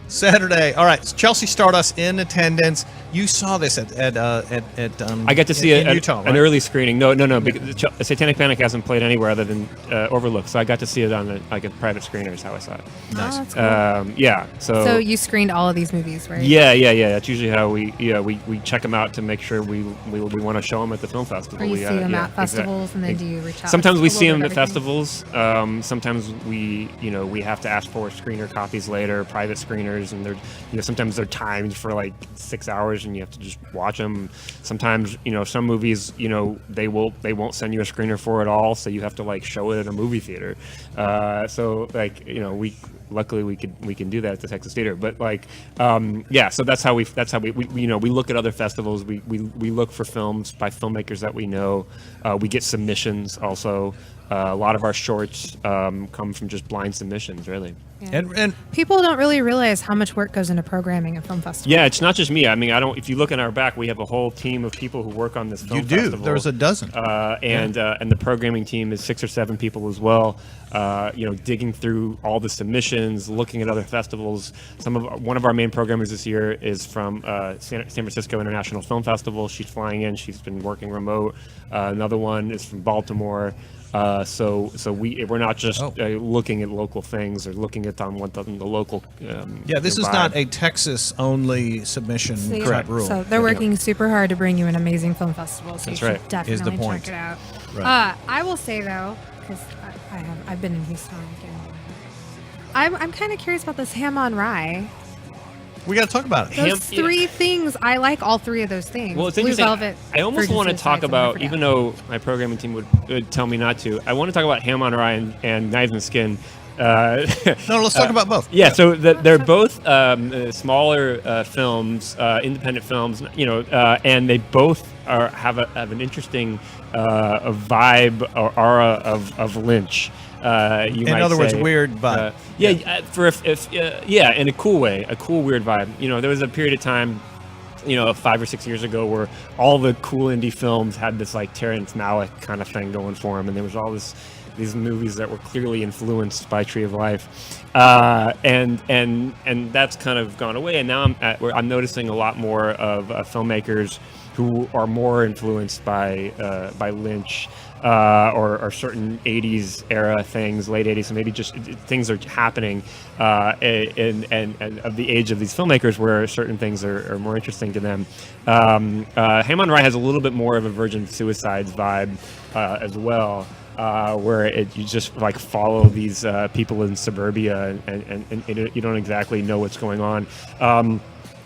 Saturday. All right, Chelsea Stardust in attendance. You saw this at I got to see Utah, an early screening. No. Because Satanic Panic hasn't played anywhere other than Overlook, so I got to see it on a private screener. Is how I saw it. Nice. Oh, that's cool. Yeah. So you screened all of these movies, right? Yeah. That's usually how we check them out to make sure we want to show them at the film festival. Or you see them at festivals, and then do you reach out? Sometimes we see them at festivals. Sometimes we have to ask for screener copies later, private screeners, and they're sometimes they're timed for like 6 hours. And you have to just watch them. Sometimes, some movies, they won't send you a screener for it all, so you have to like show it at a movie theater. So like, luckily we can do that at the Texas Theater. But like, so that's how we look at other festivals. We look for films by filmmakers that we know. We get submissions also. A lot of our shorts come from just blind submissions, really. Yeah. And people don't really realize how much work goes into programming a film festival. Yeah, it's not just me. I mean, if you look in our back, we have a whole team of people who work on this film festival. There's a dozen. And the programming team is 6 or 7 people as well. Digging through all the submissions, looking at other festivals. One of our main programmers this year is from San Francisco International Film Festival. She's flying in. She's been working remote. Another one is from Baltimore. So we're not just looking at local things or looking at on what the local. This is not a Texas only submission rule. So they're working super hard to bring you an amazing film festival. So that's you right. should definitely check it out. Right. I will say though, because I've been in Houston. I'm kind of curious about this ham on rye. We got to talk about it. Those 3 things, I like all 3 of those things. Well, it's Blue interesting. Velvet, I almost want to talk about, even though my programming team would tell me not to, I want to talk about Ham on Rye and Knives and Skin No, let's talk about both. Yeah, so they're both smaller films, independent films, and they both have an interesting vibe or aura of Lynch. In other words, weird vibe. In a cool way, a cool weird vibe. There was a period of time, 5 or 6 years ago, where all the cool indie films had this like Terrence Malick kind of thing going for them, and there was all these movies that were clearly influenced by Tree of Life, and that's kind of gone away. And now I'm noticing a lot more of filmmakers who are more influenced by Lynch. Or certain 80s era things, late 80s, so maybe just things are happening and of the age of these filmmakers where certain things are more interesting to them. Ham on Rye has a little bit more of a Virgin Suicides vibe as well, where you just like follow these people in suburbia and you don't exactly know what's going on.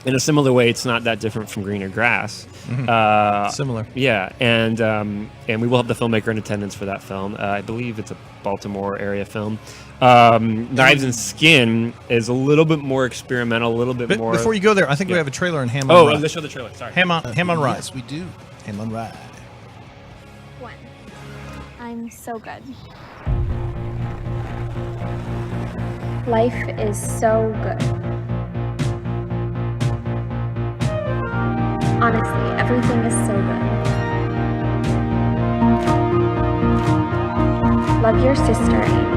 In a similar way, it's not that different from Greener Grass. Similar. Yeah, and we will have the filmmaker in attendance for that film. I believe it's a Baltimore area film. Knives and Skin is a little bit more experimental, a little bit more... Before you go there, I think we have a trailer in Ham on Rye. Oh, let's show the trailer, sorry. Ham on Rye. Yes, we do. Ham on Rye. One. I'm so good. Life is so good. Honestly, everything is so good. Love your sister, Amy.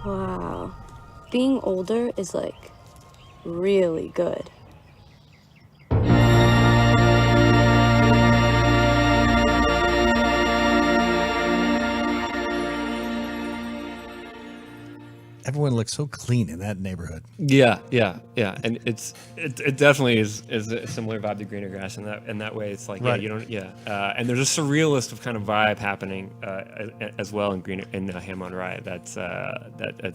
Wow. Being older is like really good. Everyone looks so clean in that neighborhood. Yeah, and it definitely is a similar vibe to Greener Grass in that way. It's like Right. and there's a surrealist of kind of vibe happening as well in Ham on Rye. That's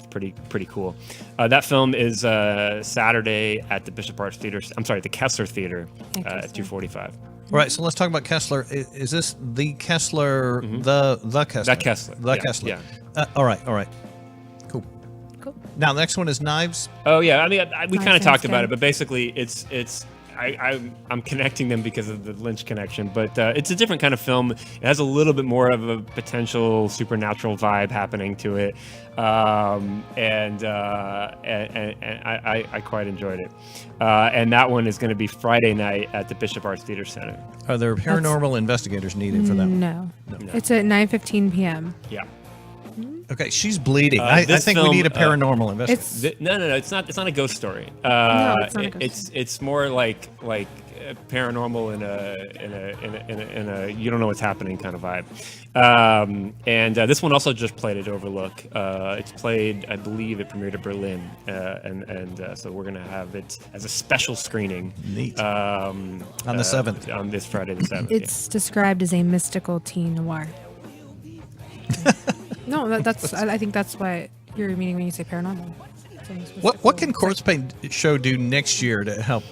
pretty cool. That film is Saturday at the Bishop Arts Theater. I'm sorry, the Kessler Theater at 2:45. All right, so let's talk about Kessler. Is this the Kessler, the Kessler? That Kessler. The Yeah, Kessler. yeah. All right. Cool. Now, the next one is Knives. Oh yeah, I mean we kind of Knives talked and about Skin. it, but basically I'm connecting them because of the Lynch connection, but it's a different kind of film. It has a little bit more of a potential supernatural vibe happening to it, and I quite enjoyed it. And that one is going to be Friday night at the Bishop Arts Theater Center. Are there paranormal investigators needed for that one? No. It's at 9:15 p.m. Yeah. Okay, she's bleeding. I think we need a paranormal investigator. No, it's not. It's not a ghost story. No, it's not a ghost It's more like paranormal in a you don't know what's happening kind of vibe. And this one also just played at Overlook. It's played, I believe, it premiered at Berlin, and so we're gonna have it as a special screening. Neat. On the 7th. On this Friday the 7th. It's described as a mystical teen noir. No, I think that's what you're meaning when you say paranormal. What can Corpsepaint show do next year to help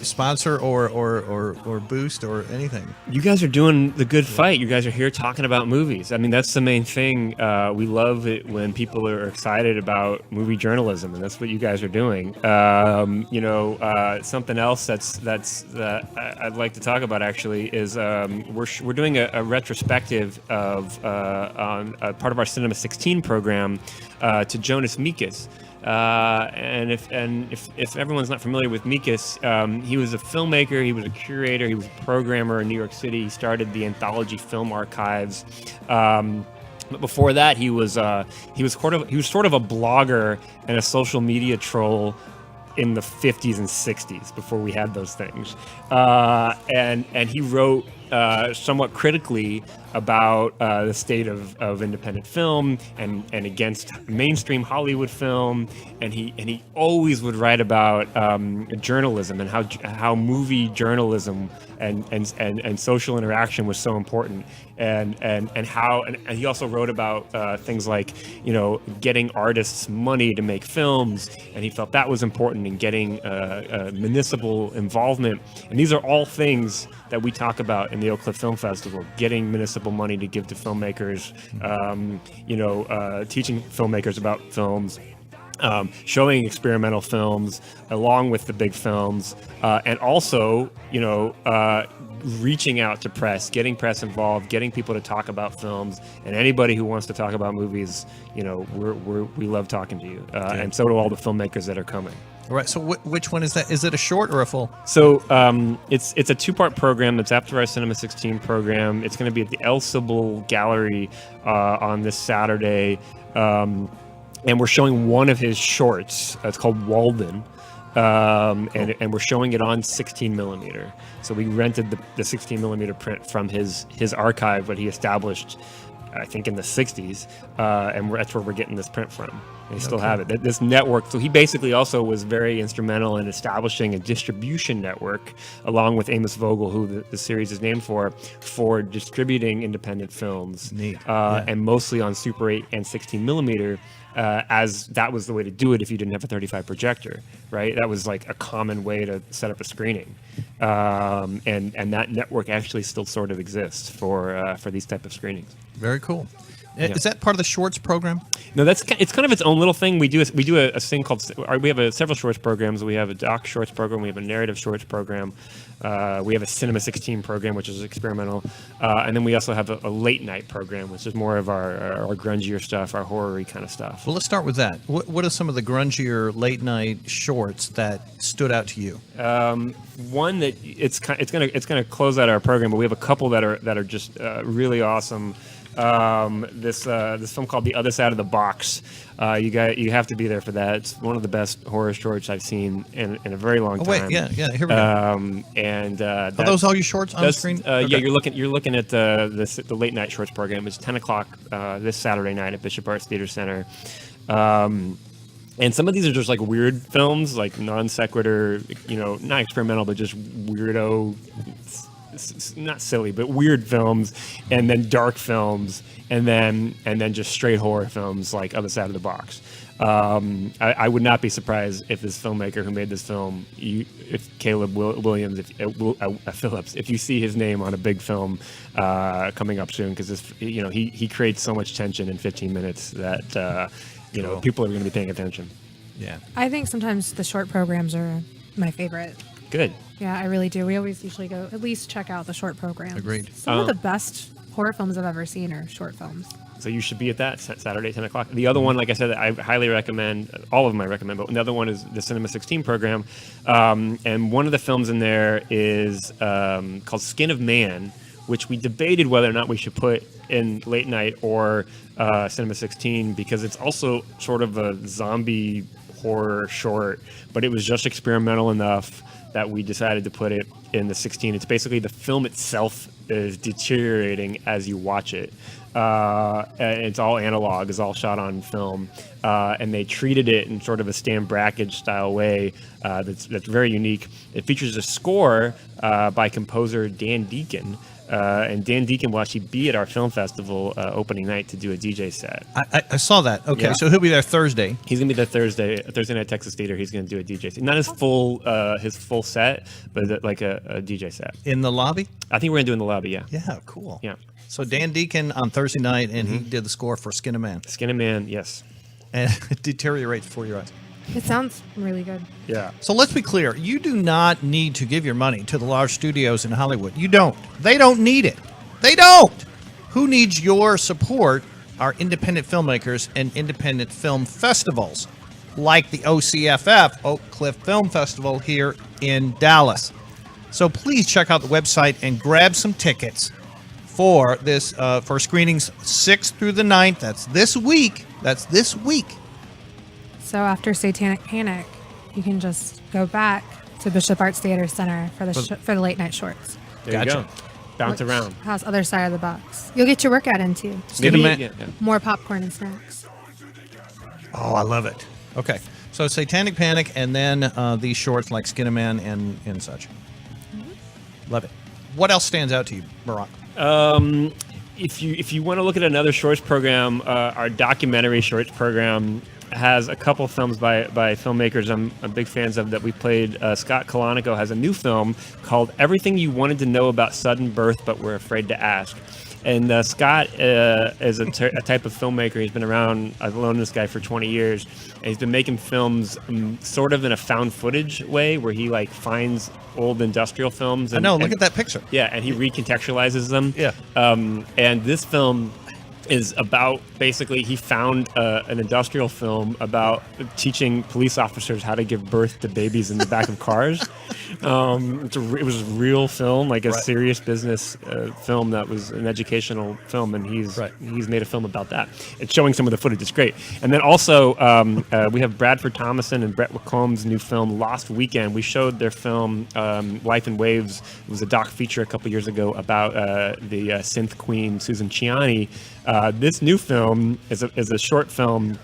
sponsor or boost or anything? You guys are doing the good fight. You guys are here talking about movies. I mean, that's the main thing. We love it when people are excited about movie journalism, and that's what you guys are doing. Something else that I'd like to talk about actually is we're doing a retrospective of on part of our Cinema 16 program to Jonas Mekas. And if everyone's not familiar with Mekas, he was a filmmaker, he was a curator, he was a programmer in New York City. He started the Anthology Film Archives. But before that, he was sort of a blogger and a social media troll in the 50s and 60s before we had those things. And he wrote somewhat critically about the state of independent film and against mainstream Hollywood film, and he always would write about journalism and how movie journalism and social interaction was so important, and he also wrote about things like getting artists money to make films, and he felt that was important, in getting municipal involvement, and these are all things that we talk about in the Oak Cliff Film Festival, getting municipal money to give to filmmakers, teaching filmmakers about films, showing experimental films along with the big films, and also, reaching out to press, getting press involved, getting people to talk about films, and anybody who wants to talk about movies, we love talking to you, and so do all the filmmakers that are coming. All right. So which one is that? Is it a short or a full? So it's a 2-part program that's after our Cinema 16 program. It's going to be at the El Cibel Gallery on this Saturday. And we're showing one of his shorts. It's called Walden. And we're showing it on 16 millimeter. So we rented the 16 millimeter print from his archive, what he established, I think, in the 60s. And that's where we're getting this print from. And they still have it. This network. So he basically also was very instrumental in establishing a distribution network, along with Amos Vogel, who the series is named for distributing independent films. Neat. And mostly on Super 8 and 16 millimeter. As that was the way to do it if you didn't have a 35 projector, right? That was like a common way to set up a screening, and that network actually still sort of exists for these type of screenings. Very cool. Is that part of the shorts program? No, it's kind of its own little thing. We do a thing called, we have several shorts programs. We have a doc shorts program. We have a narrative shorts program. We have a Cinema 16 program, which is experimental, and then we also have a late night program, which is more of our grungier stuff, our horror-y kind of stuff. Well, let's start with that. What are some of the grungier late night shorts that stood out to you? One that it's gonna close out our program, but we have a couple that are just really awesome. This film called The Other Side of the Box. You have to be there for that. It's one of the best horror shorts I've seen in a very long time. Wait, yeah, here we go. Are those all your shorts on the screen? Okay. Yeah, you're looking at the late night shorts program. It's 10 o'clock this Saturday night at Bishop Arts Theater Center. And some of these are just like weird films, like non sequitur, not experimental, but just weirdo, not silly, but weird films, and then dark films, and then just straight horror films like Other Side of the Box. I would not be surprised if this filmmaker who made this film, if Caleb Williams, Phillips, if you see his name on a big film coming up soon, because he creates so much tension in 15 minutes that people are going to be paying attention. Yeah, I think sometimes the short programs are my favorite. Good. Yeah, I really do. We always usually go at least check out the short programs. Agreed. Some of the best horror films I've ever seen are short films. So you should be at that Saturday, 10 o'clock. The other one, like I said, I highly recommend, all of them I recommend, but another one is the Cinema 16 program. And one of the films in there is called Skin of Man, which we debated whether or not we should put in late night or Cinema 16, because it's also sort of a zombie horror short, but it was just experimental enough that we decided to put it in the 16. It's basically the film itself is deteriorating as you watch it. It's all analog, it's all shot on film, and they treated it in sort of a Stan Brakhage style way that's very unique. It features a score by composer Dan Deacon, and Dan Deacon will actually be at our film festival opening night to do a DJ set. I saw that. Okay, yeah. So he'll be there Thursday. He's gonna be there Thursday night at Texas Theater. He's gonna do a DJ set, not his full set, but like a DJ set in the lobby. I think we're gonna do it in the lobby. Yeah. Yeah. Cool. Yeah. So Dan Deacon on Thursday night, and he did the score for Skin of Man. Skin of Man, yes. And it deteriorates before your eyes. It sounds really good. Yeah. So let's be clear. You do not need to give your money to the large studios in Hollywood. You don't. They don't need it. They don't. Who needs your support are independent filmmakers and independent film festivals, like the OCFF, Oak Cliff Film Festival here in Dallas. So please check out the website and grab some tickets for this for screenings 6th through the 9th. That's this week. So after Satanic Panic, you can just go back to Bishop Arts Theater Center for the late night shorts. There you go. Bounce around. Has Other Side of the Box. You'll get your workout in too. More popcorn and snacks. Oh, I love it. Okay, so Satanic Panic, and then these shorts like Skin of Man and such. Mm-hmm. Love it. What else stands out to you, Barak? If you want to look at another shorts program, our documentary shorts program has a couple films by filmmakers I'm big fans of that we played. Scott Kalanico has a new film called Everything You Wanted to Know About Sudden Birth But Were Afraid to Ask. And Scott is a type of filmmaker. He's been around. I've known this guy for 20 years. And he's been making films sort of in a found footage way where he like finds old industrial films. And, I know, look at that picture. Yeah, and he recontextualizes them. Yeah. And this film is about, basically, he found an industrial film about teaching police officers how to give birth to babies in the back of cars. It was a real film, like a serious business film that was an educational film, and he's made a film about that. It's showing some of the footage. It's great. And then also, we have Bradford Thomason and Brett McComb's new film, Lost Weekend. We showed their film, Life in Waves. It was a doc feature a couple years ago about the synth queen, Susan Ciani. This new film is a short film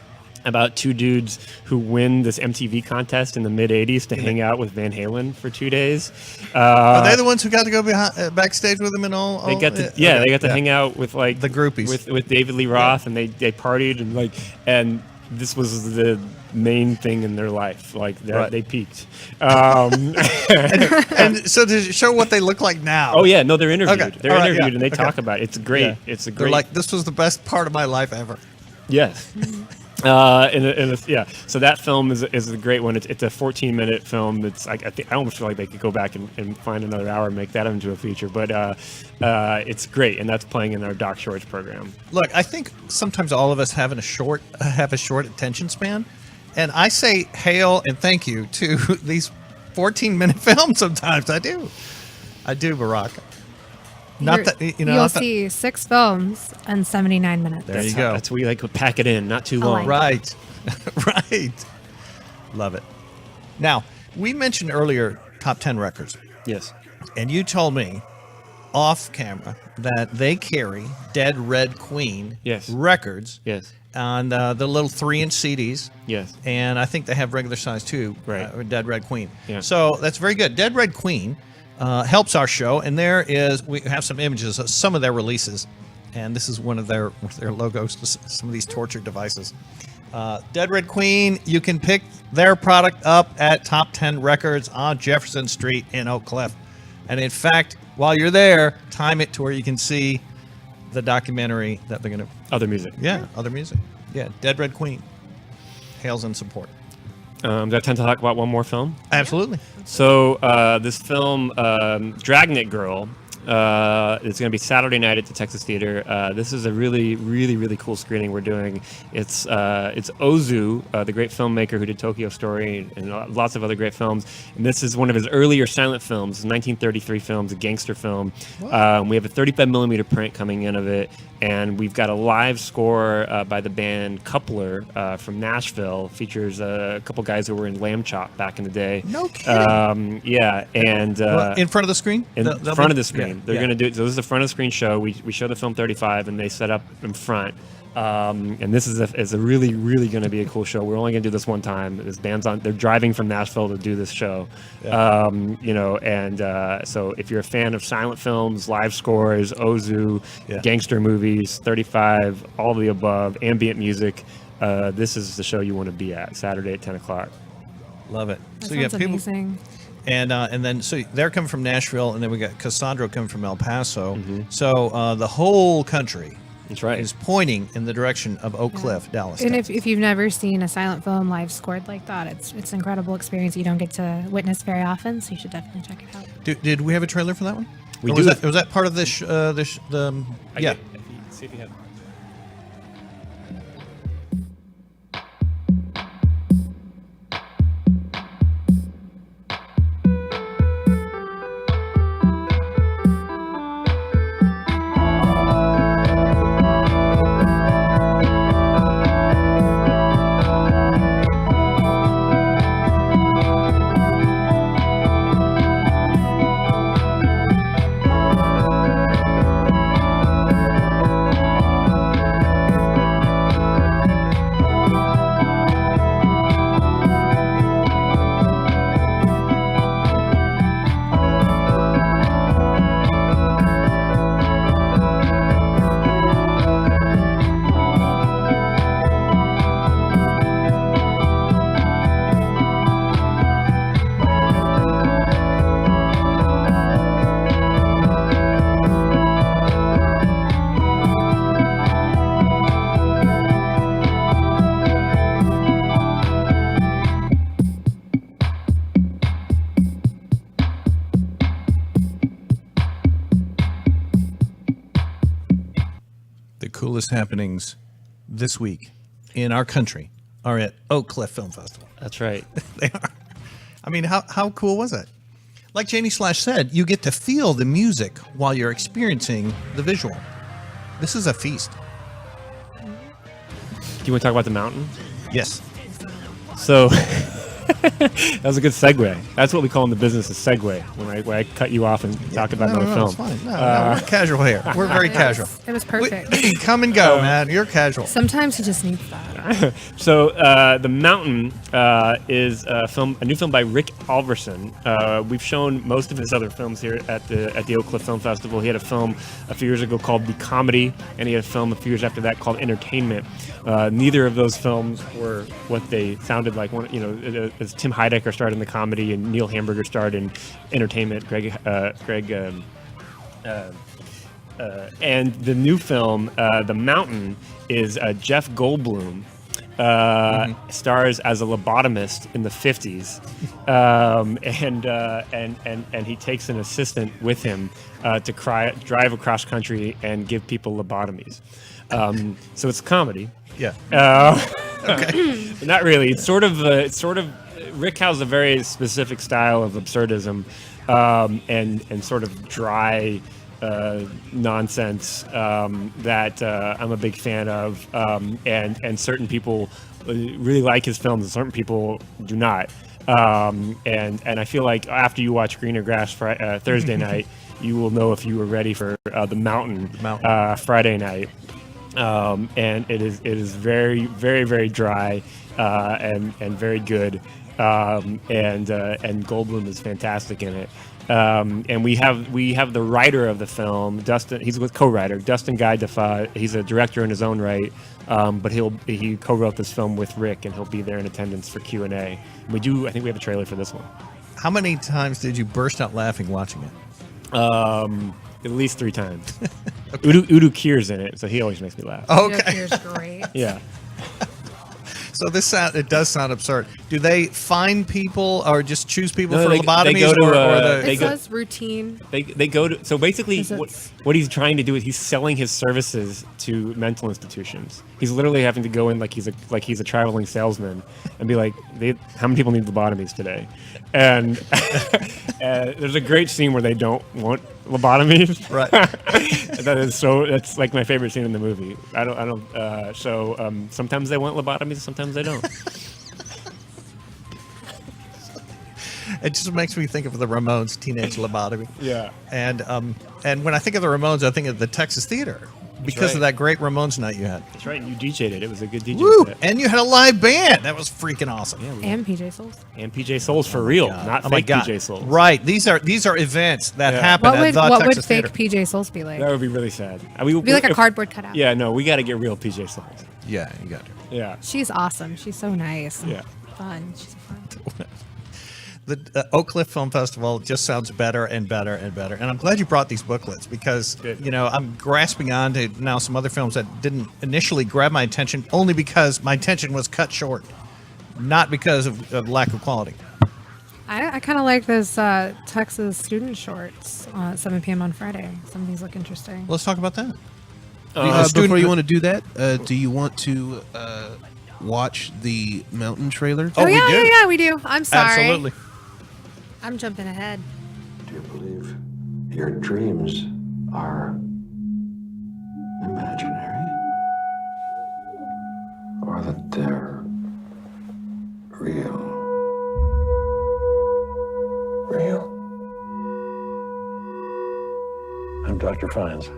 about two dudes who win this MTV contest in the mid-'80s to hang out with Van Halen for 2 days. Are they the ones who got to go backstage with him and all? They got to they got to hang out with like the groupies with David Lee Roth, and they partied and this was the main thing in their life. Like they peaked. And so to show what they look like now. Oh yeah, no, they're interviewed. Okay. They're interviewed and they talk about it. It's great. Yeah. It's a great. They're like, this was the best part of my life ever. Yes. So that film is a great one. It's a 14-minute film. It's I almost feel like they could go back and find another hour and make that into a feature. But it's great, and that's playing in our Doc Shorts program. Look, I think sometimes all of us have a short attention span, and I say hail and thank you to these 14-minute films. Sometimes I do, Barak. You'll see 6 films and 79 minutes. There you go. That's where you like to pack it in, not too long. Right. Right. Love it. Now, we mentioned earlier top 10 records. Yes. And you told me off camera that they carry Dead Red Queen records. Yes. On the little 3-inch CDs. Yes. And I think they have regular size too. Right. Dead Red Queen. Yeah. So that's very good. Dead Red Queen helps our show, and we have some images of some of their releases, and this is one of their logos to some of these torture devices. Dead Red Queen, you can pick their product up at Top 10 Records on Jefferson Street in Oak Cliff. And in fact, while you're there, time it to where you can see the documentary that they're going to... Other music. Yeah, other music. Yeah, Dead Red Queen. Hails in support. Do I have time to talk about one more film? Absolutely. So this film, Dragnet Girl, is going to be Saturday night at the Texas Theater. This is a really, really, really cool screening we're doing. It's Ozu, the great filmmaker who did Tokyo Story and lots of other great films. And this is one of his earlier silent films, 1933 films, a gangster film. We have a 35mm print coming in of it. And we've got a live score by the band Coupler from Nashville. Features a couple guys who were in Lamb Chop back in the day. No kidding. Yeah, and in front of the screen. In front of the screen, they're going to do it. So this is a front of the screen show. We show the film 35, and they set up in front. And this is a really, really going to be a cool show. We're only going to do this one time. This band's on. They're driving from Nashville to do this show. So if you're a fan of silent films, live scores, Ozu, gangster movies, 35, all of the above, ambient music, this is the show you want to be at. Saturday at 10 o'clock. Love it. That sounds amazing. And then so they're coming from Nashville, and then we got Cassandra coming from El Paso. Mm-hmm. So the whole country. That's right. Is pointing in the direction of Oak Cliff, Dallas. And if you've never seen a silent film live scored like that, it's an incredible experience you don't get to witness very often, so you should definitely check it out. Did we have a trailer for that one? We or do. Was that part of this? Yeah. See if you have. coolest happenings this week in our country are at Oak Cliff Film Festival. That's right. They are. I mean, how cool was that? Like Janie Slash said, you get to feel the music while you're experiencing the visual. This is a feast. Do you want to talk about the mountain? Yes. So that was a good segue. That's what we call in the business a segue. When I cut you off and talk about another film. It's fine. No, we're casual here. We're very casual. It was perfect. We come and go, man. You're casual. Sometimes he just needs that. So The Mountain is a new film by Rick Alverson. We've shown most of his other films here at the Oak Cliff Film Festival. He had a film a few years ago called The Comedy, and he had a film a few years after that called Entertainment. Neither of those films were what they sounded like. As Tim Heidecker starred in The Comedy and Neil Hamburger starred in Entertainment. And the new film, The Mountain, is Jeff Goldblum. Stars as a lobotomist in the 50s, and he takes an assistant with him to drive across country and give people lobotomies. So it's a comedy. Yeah. Okay. Not really. It's sort of. Rick has a very specific style of absurdism, and sort of dry nonsense that I'm a big fan of, and certain people really like his films, and certain people do not. And I feel like after you watch Greener Grass Thursday night, you will know if you were ready for The Mountain Friday night. And it is very, very, very dry and very good. And Goldblum is fantastic in it. And we have the writer of the film, Dustin. He's with co-writer Dustin Guy Defa. He's a director in his own right, but he co-wrote this film with Rick, and he'll be there in attendance for Q&A. I think we have a trailer for this one. How many times did you burst out laughing watching it? At least 3 times. Okay. Udo Kier's in it, so he always makes me laugh. Okay. Udo Kier's great. Yeah. So it does sound absurd. Do they find people or just choose people for lobotomies? They go to, it says routine. They go to. So basically, what he's trying to do is he's selling his services to mental institutions. He's literally having to go in like he's a traveling salesman and be like, how many people need lobotomies today? And there's a great scene where they don't want lobotomies. Right. That's like my favorite scene in the movie. Sometimes they want lobotomies, sometimes they don't. It just makes me think of the Ramones' Teenage Lobotomy. Yeah. And when I think of the Ramones, I think of the Texas Theater because of that great Ramones night you had. That's right. You DJ'd it. It was a good DJ Woo! set. And you had a live band. That was freaking awesome. Yeah, And PJ Souls. And PJ Souls for real, not fake PJ Souls. Right. These are events that happen What at would Texas fake Theater. PJ Souls be like? That would be really sad. It'd be like a cardboard cutout. Yeah, no, we got to get real PJ Souls. Yeah, you got to. Yeah. She's awesome. She's so nice. Yeah. Fun. She's fun. The Oak Cliff Film Festival just sounds better and better and better. And I'm glad you brought these booklets because, I'm grasping on to now some other films that didn't initially grab my attention only because my attention was cut short, not because of lack of quality. I kind of like those Texas student shorts at 7 p.m. on Friday. Some of these look interesting. Let's talk about that. Before you want to do that, do you want to watch the Mountain trailer? Oh, yeah, we do. I'm sorry. Absolutely. I'm jumping ahead. Do you believe your dreams are imaginary? Or that they're real? Real? I'm Dr. Fines.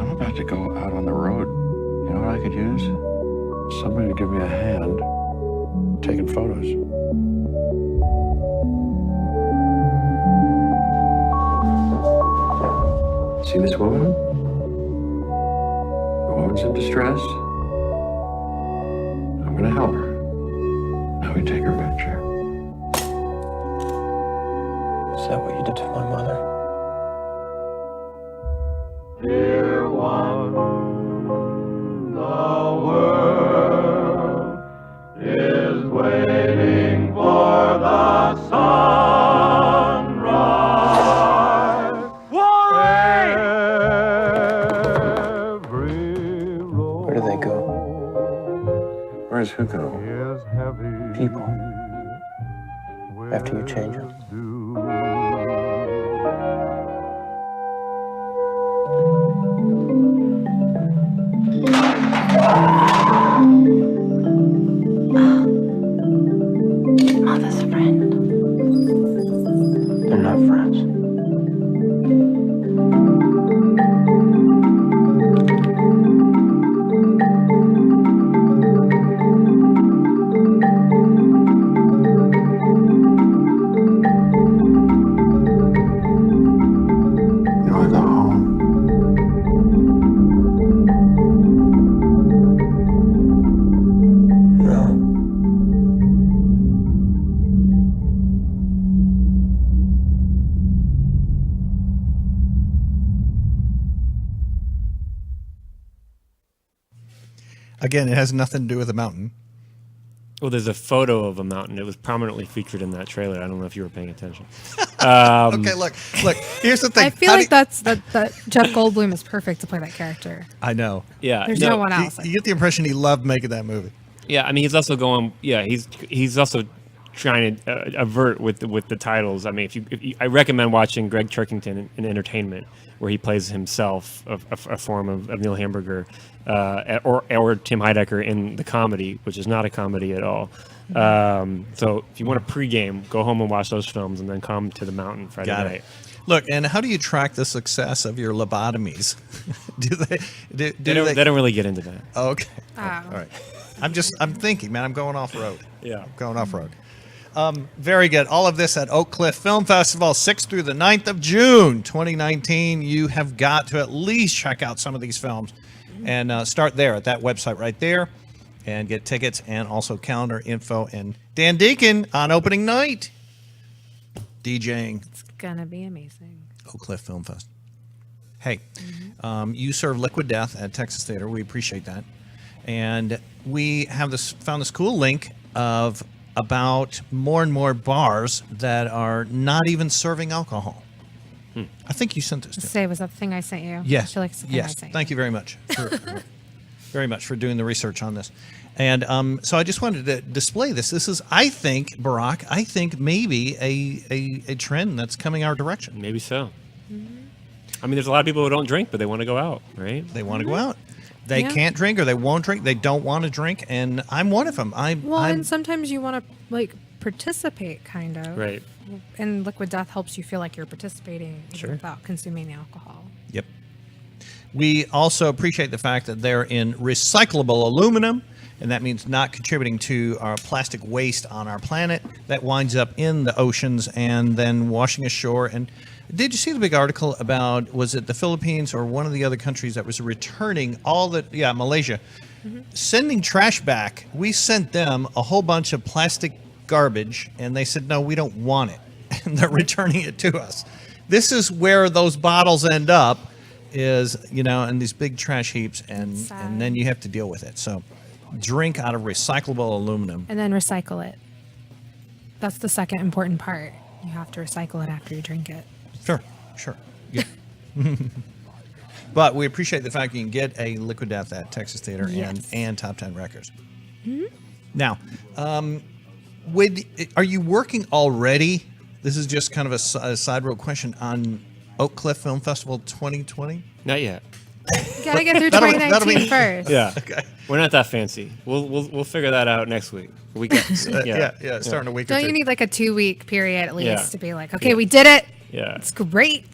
I'm about to go out on the road. You know what I could use? Somebody to give me a hand taking photos. See this woman? The woman's in distress. I'm gonna help her. Now we take her picture. Is that what you did to my mother? Dear one, the world is waiting for the sunrise. Warren! after you change them. Mother's friend. They're not friends. You wanna go home? No. Again, it has nothing to do with the mountain. Well, there's a photo of a mountain. It was prominently featured in that trailer. I don't know if you were paying attention. Okay, look. Here's the thing. I feel like that Jeff Goldblum is perfect to play that character. I know. Yeah, There's no one else. You get the impression he loved making that movie. Yeah, I mean, he's also going. Yeah, he's also trying to avert with the titles. I mean, if you I recommend watching Greg Turkington in Entertainment, where he plays himself a form of Neil Hamburger, or Tim Heidecker in the comedy, which is not a comedy at all. So if you want to pregame, go home and watch those films, and then come to the mountain Friday Got night. it. Look, and how do you track the success of your lobotomies? They don't really get into that. Okay. Oh. All right. I'm thinking, man. I'm going off road. Yeah. I'm going off road. Very good. All of this at Oak Cliff Film Festival, 6th through the 9th of June, 2019. You have got to at least check out some of these films and start there at that website right there and get tickets and also calendar info. And Dan Deacon on opening night, DJing. It's gonna be amazing. Oak Cliff Film Fest. Hey, you serve Liquid Death at Texas Theater. We appreciate that. And we have found this cool link of about more and more bars that are not even serving alcohol. I think you sent this to Say, was that the thing I sent you? Yes. I feel like it's the thing I Yes. sent you. Thank you very much. Very much for doing the research on this. And so I just wanted to display this. This is, I think, Barak, maybe a trend that's coming our direction. Maybe so. I mean, there's a lot of people who don't drink, but they want to go out, right? They want to go out. They Yeah. can't drink or they won't drink. They don't want to drink. And I'm one of them. And sometimes you want to participate, kind of. Right. And Liquid Death helps you feel like you're participating Sure. without consuming the alcohol. Yep. We also appreciate the fact that they're in recyclable aluminum, and that means not contributing to our plastic waste on our planet that winds up in the oceans and then washing ashore. And did you see the big article about, was it the Philippines or one of the other countries that was returning Malaysia, sending trash back? We sent them a whole bunch of plastic garbage, and they said, no, we don't want it. And they're returning it to us. This is where those bottles end up, is, in these big trash heaps, and then you have to deal with it. So drink out of recyclable aluminum. And then recycle it. That's the second important part. You have to recycle it after you drink it. Sure. Yeah. But we appreciate the fact you can get a Liquid Death at Texas Theater and Top 10 Records. Now, are you working already? This is just kind of a side road question on Oak Cliff Film Festival 2020. Not yet. Gotta get through 2019 first. Yeah. Okay. We're not that fancy. We'll figure that out next week. We got starting a week or Don't two. you need like a 2-week period at least Yeah. to be like, okay, we did it. Yeah. It's great.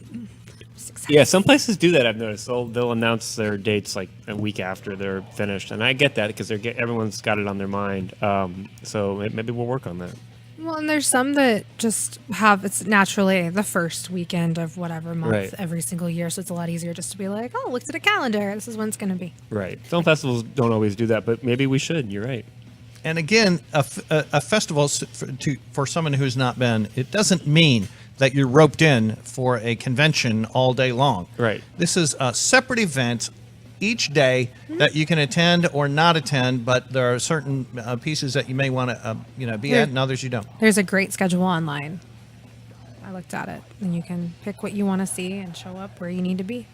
Yeah, some places do that. I've noticed they'll announce their dates like a week after they're finished, and I get that because everyone's got it on their mind. So maybe we'll work on that. Well, and there's some that just have, it's naturally the first weekend of whatever month Right. every single year. So it's a lot easier just to be like, oh, look at a calendar. This is when it's going to be. Right. Film festivals don't always do that, but maybe we should. You're right. And again, a festival for someone who's not been, it doesn't mean that you're roped in for a convention all day long. Right. This is a separate event each day that you can attend or not attend, but there are certain pieces that you may want to be at, and others you don't. There's a great schedule online. I looked at it, and you can pick what you want to see and show up where you need to be.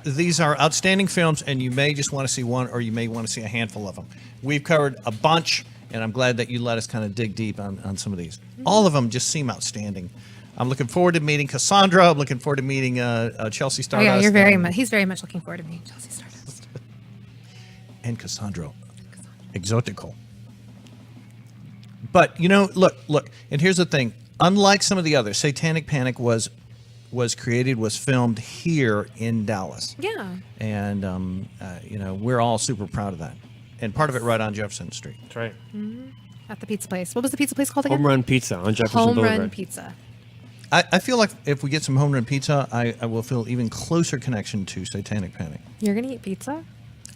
These are outstanding films, and you may just want to see one, or you may want to see a handful of them. We've covered a bunch, and I'm glad that you let us kind of dig deep on some of these. All of them just seem outstanding. I'm looking forward to meeting Cassandra. I'm looking forward to meeting Chelsea Oh Stardust. yeah, you're very much. He's very much looking forward to meeting Chelsea Stardust. And Cassandra. Exotical. But, look, and here's the thing. Unlike some of the others, Satanic Panic was filmed here in Dallas. Yeah. And, we're all super proud of that. And part of it right on Jefferson Street. That's right. Mm-hmm. At the pizza place. What was the pizza place called again? Home Run Pizza on Jefferson Home Boulevard. Run Pizza. I feel like if we get some Home Run Pizza, I will feel even closer connection to Satanic Panic. You're going to eat pizza?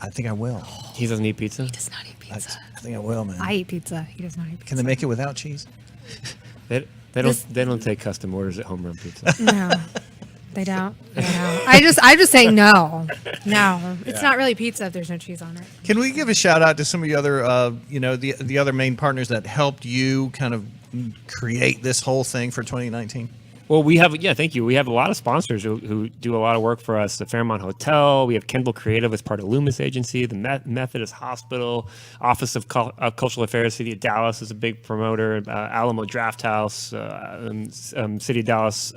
I think I will. He doesn't eat pizza? He does not eat pizza. I think I will, man. I eat pizza. He does not eat pizza. Can they make it without cheese? They don't take custom orders at Home Run Pizza. No. They don't. I'm just saying no. No. It's not really pizza if there's no cheese on it. Can we give a shout out to some of the other, the other main partners that helped you kind of create this whole thing for 2019? Well, thank you. We have a lot of sponsors who do a lot of work for us. The Fairmont Hotel, we have Kendall Creative as part of Loomis Agency, the Methodist Hospital, Office of Cultural Affairs, City of Dallas is a big promoter, Alamo Draft House, City of Dallas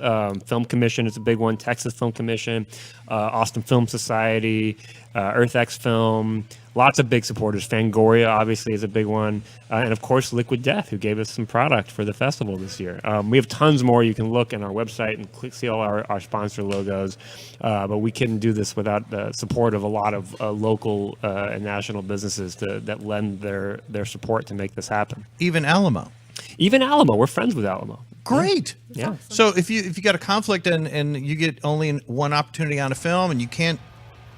Film Commission is a big one, Texas Film Commission, Austin Film Society, EarthX Film, lots of big supporters. Fangoria obviously is a big one, and of course Liquid Death, who gave us some product for the festival this year. We have tons more. You can look on our website and see all our sponsor logos, but we couldn't do this without the support of a lot of local and national businesses that lend their support to make this happen. Even Alamo, we're friends with Alamo. Great. Yeah. Awesome. So if you got a conflict and you get only one opportunity on a film and you can't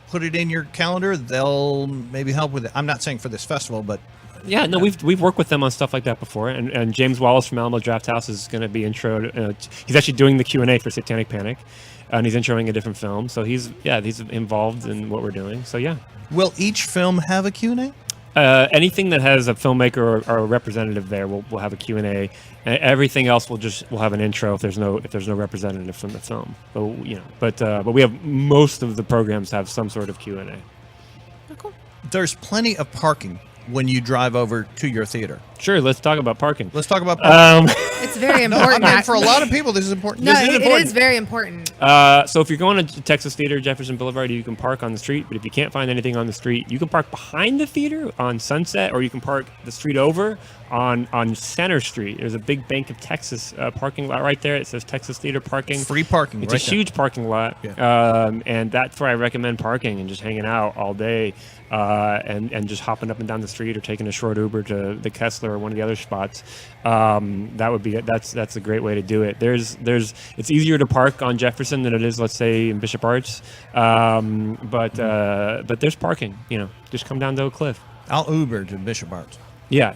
put it in your calendar, they'll maybe help with it. I'm not saying for this festival, but yeah, no, we've worked with them on stuff like that before, and James Wallace from Alamo Draft House is going to be he's actually doing the Q&A for Satanic Panic, and he's introing a different film, so he's involved in what we're doing. So yeah. Will each film have a Q&A? Anything that has a filmmaker or a representative there will have a Q&A. Everything else will have an intro if there's no representative from the film. But we have most of the programs have some sort of Q&A. Oh, cool. There's plenty of parking when you drive over to your theater. Sure, let's talk about parking. Let's talk about parking. It's very important. No, I mean, for a lot of people, this is important. No, This is important. it is very important. So if you're going to Texas Theater, Jefferson Boulevard, you can park on the street. But if you can't find anything on the street, you can park behind the theater on Sunset, or you can park the street over on Center Street. There's a big Bank of Texas parking lot right there. It says Texas Theater parking. Free parking. It's right a there. huge parking lot, and that's where I recommend parking and just hanging out all day, and just hopping up and down the street or taking a short Uber to the Kessler or one of the other spots. That's a great way to do it. It's easier to park on Jefferson than it is, let's say, in Bishop Arts, but there's parking. Just come down to Oak Cliff. I'll Uber to Bishop Arts. Yeah.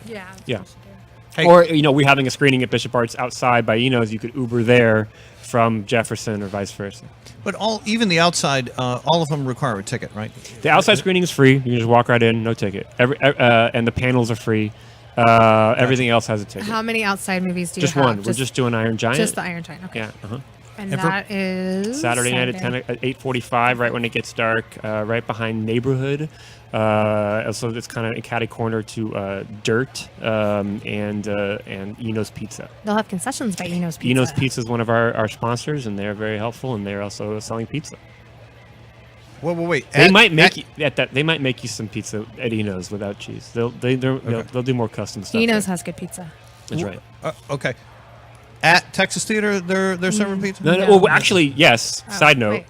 Hey. Or we're having a screening at Bishop Arts outside by Eno's. You could Uber there from Jefferson or vice versa. But even the outside, all of them require a ticket, right? The outside screening is free. You can just walk right in, no ticket. And the panels are free. Everything else has a ticket. How many outside movies do you just have? one. We're just doing Iron Giant. Just the Iron Giant. Okay. Yeah. Uh-huh. And that is Saturday night at 8:45, right when it gets dark, right behind Neighborhood. So it's kind of catty corner to Dirt and Eno's Pizza. They'll have concessions by Eno's Pizza. Eno's Pizza is one of our sponsors, and they're very helpful, and they're also selling pizza. Wait. They might make you some pizza at Eno's without cheese. They'll do more custom stuff. Eno's has good pizza. That's right. Okay. At Texas Theater, they're serving pizza? No. Well, actually, yes. Side note,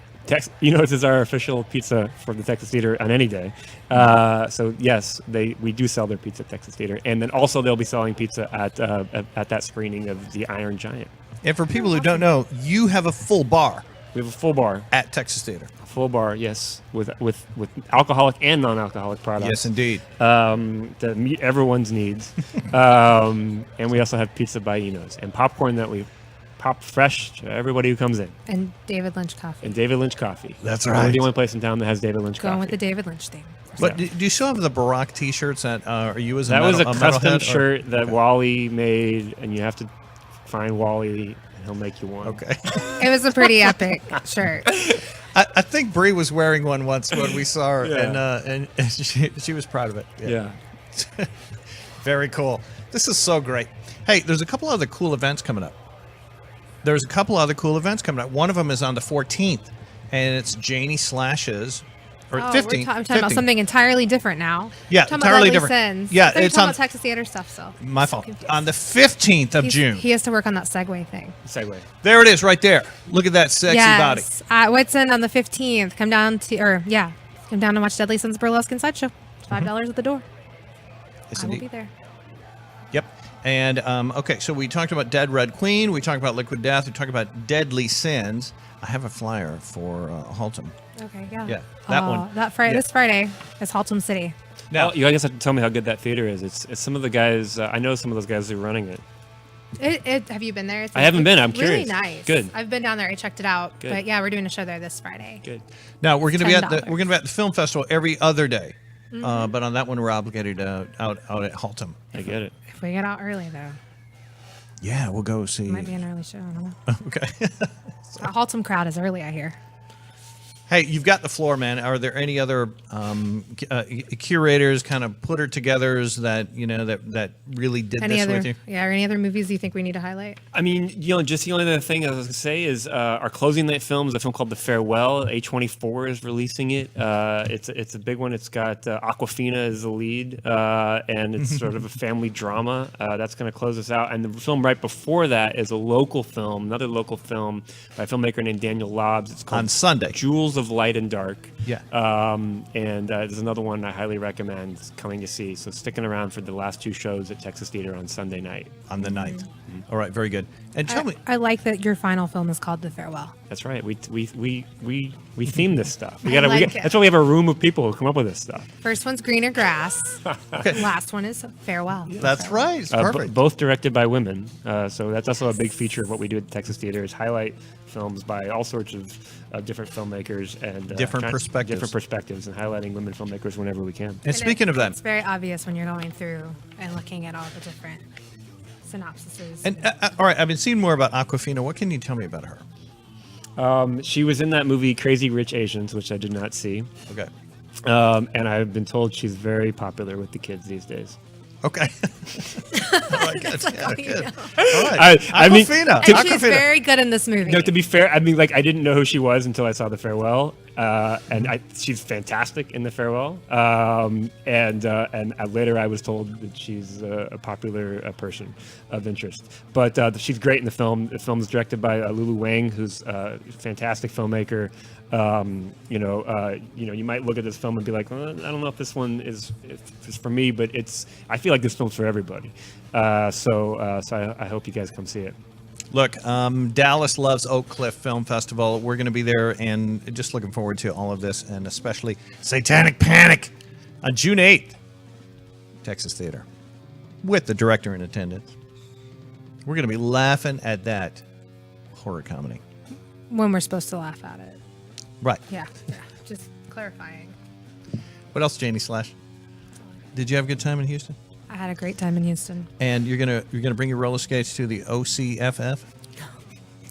Eno's is our official pizza for the Texas Theater on any day. So yes, we do sell their pizza at Texas Theater, and then also they'll be selling pizza at that screening of the Iron Giant. And for people who don't know, you have a full bar. We have a full bar at Texas Theater. Full bar, yes, with alcoholic and non-alcoholic products. Yes, indeed. To meet everyone's needs. And we also have pizza by Eno's and popcorn that we pop fresh to everybody who comes in. And David Lynch coffee. That's We're right. the only place in town that has David Lynch Going coffee. with the David Lynch thing. But do you still have the Barak T-shirts? Are you as a that was a custom metalhead, shirt that Wally made, and you have to find Wally. He'll make you one. Okay. It was a pretty epic shirt. I think Bree was wearing one once when we saw her, Yeah. and she was proud of it. Yeah. Very cool. This is so great. Hey, there's a couple other cool events coming up. One of them is on the 14th, and it's Janie Slash's, or 15th. I'm talking about something entirely different now. Yeah, talking entirely about different. Sins. Yeah, So you're it's talking on about Texas Theater stuff. So my fault. On the 15th of June. He has to work on that Segway thing. Segway. There it is, right there. Look at that sexy body. Yes, at Whitson on the 15th. Come down to watch Deadly Sins Burlesque and Sideshow. $5 at the door. Yes, I will indeed. be there. Yep. And okay, so we talked about Dead Red Queen. We talked about Liquid Death. We talked about Deadly Sins. I have a flyer for Haltom. Okay, yeah. Yeah, that one. That Friday. Yeah. This Friday is Haltom City. Now, you guys have to tell me how good that theater is. It's some of the guys. I know some of those guys who are running it. Have you been there? I haven't been. I'm really curious. nice. Good. I've been down there. I checked it out. Good. But yeah, we're doing a show there this Friday. Good. Now we're going to be at $10. the film festival every other day, Mhm. but on that one we're obligated out at Haltom. I get it. If we get out early though, Yeah, we'll go see. it might be an early show. I don't know. Okay. The Haltom crowd is early, I hear. Hey, you've got the floor, man. Are there any other curators, kind of put her togethers that really did this with you? Yeah, or any other movies you think we need to highlight? I mean, just the only other thing I was going to say is our closing night film is a film called The Farewell. A24 is releasing it. It's a big one. It's got Awkwafina as the lead, and it's sort of a family drama. That's going to close us out. And the film right before that is another local film by a filmmaker named Daniel Lobbs. It's called On Sunday. Jewels of Light and Dark. Yeah. And there's another one I highly recommend coming to see. So sticking around for the last two shows at Texas Theater on Sunday night. On the 9th. All right, very good. And tell me, I like that your final film is called The Farewell. That's right. We theme this stuff. I like it. That's why we have a room of people who come up with this stuff. First one's Greener Grass. Last one is Farewell. That's right. It's perfect. Both directed by women. So that's also a big feature of what we do at the Texas Theater is highlight films by all sorts of different filmmakers and Different perspectives, and highlighting women filmmakers whenever we can. And speaking of that, It's very obvious when you're going through and looking at all the different synopsises. and all right, I've been seeing more about Awkwafina. What can you tell me about her? She was in that movie Crazy Rich Asians, which I did not see. Okay. And I've been told she's very popular with the kids these days. Okay. That's like all you know. All right. I mean, Awkwafina. And she's very good in this movie. No, to be fair, I mean, I didn't know who she was until I saw The Farewell, and she's fantastic in The Farewell. And later I was told that she's a popular person of interest. But she's great in the film. The film is directed by Lulu Wang, who's a fantastic filmmaker. You might look at this film and be like, well, I don't know if this one is for me, but I feel like this film's for everybody. So I hope you guys come see it. Look, Dallas loves Oak Cliff Film Festival. We're going to be there and just looking forward to all of this, and especially Satanic Panic on June 8th, Texas Theater, with the director in attendance. We're going to be laughing at that horror comedy. When we're supposed to laugh at it. Right. Yeah. Just clarifying. What else, Janie Slash? Did you have a good time in Houston? I had a great time in Houston. And you're gonna bring your roller skates to the OCFF?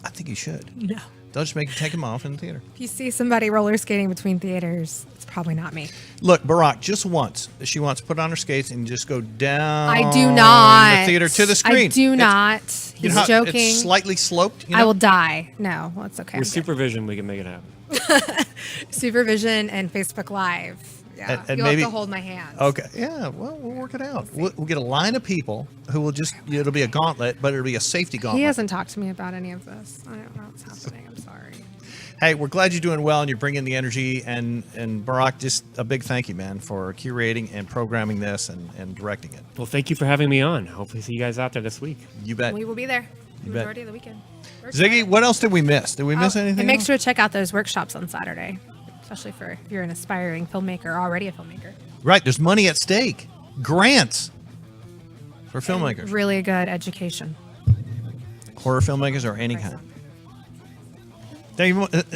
I think you should. No. They'll just make you take them off in the theater. If you see somebody roller skating between theaters, it's probably not me. Look, Barak, just once. She wants to put on her skates and just go down I do not. the theater to the screen. I do not. You know He's how joking. It's slightly sloped. You know? I will die. No, well, it's okay. With supervision, we can make it happen. Supervision and Facebook Live. Yeah, And you'll maybe, have to hold my hand. Okay, yeah, well, we'll work it out. We'll get a line of people who will it'll be a gauntlet, but it'll be a safety gauntlet. He hasn't talked to me about any of this. I don't know what's happening. I'm sorry. Hey, we're glad you're doing well and you're bringing the energy. And Barak, just a big thank you, man, for curating and programming this and directing it. Well, thank you for having me on. Hopefully see you guys out there this week. You bet. We will be there the You bet. majority of the weekend. Ziggy, what else did we miss? Did we miss anything And make else? sure to check out those workshops on Saturday, especially if you're an aspiring filmmaker, already a filmmaker. Right, there's money at stake. Grants for filmmakers. Really good education. Horror filmmakers or any kind.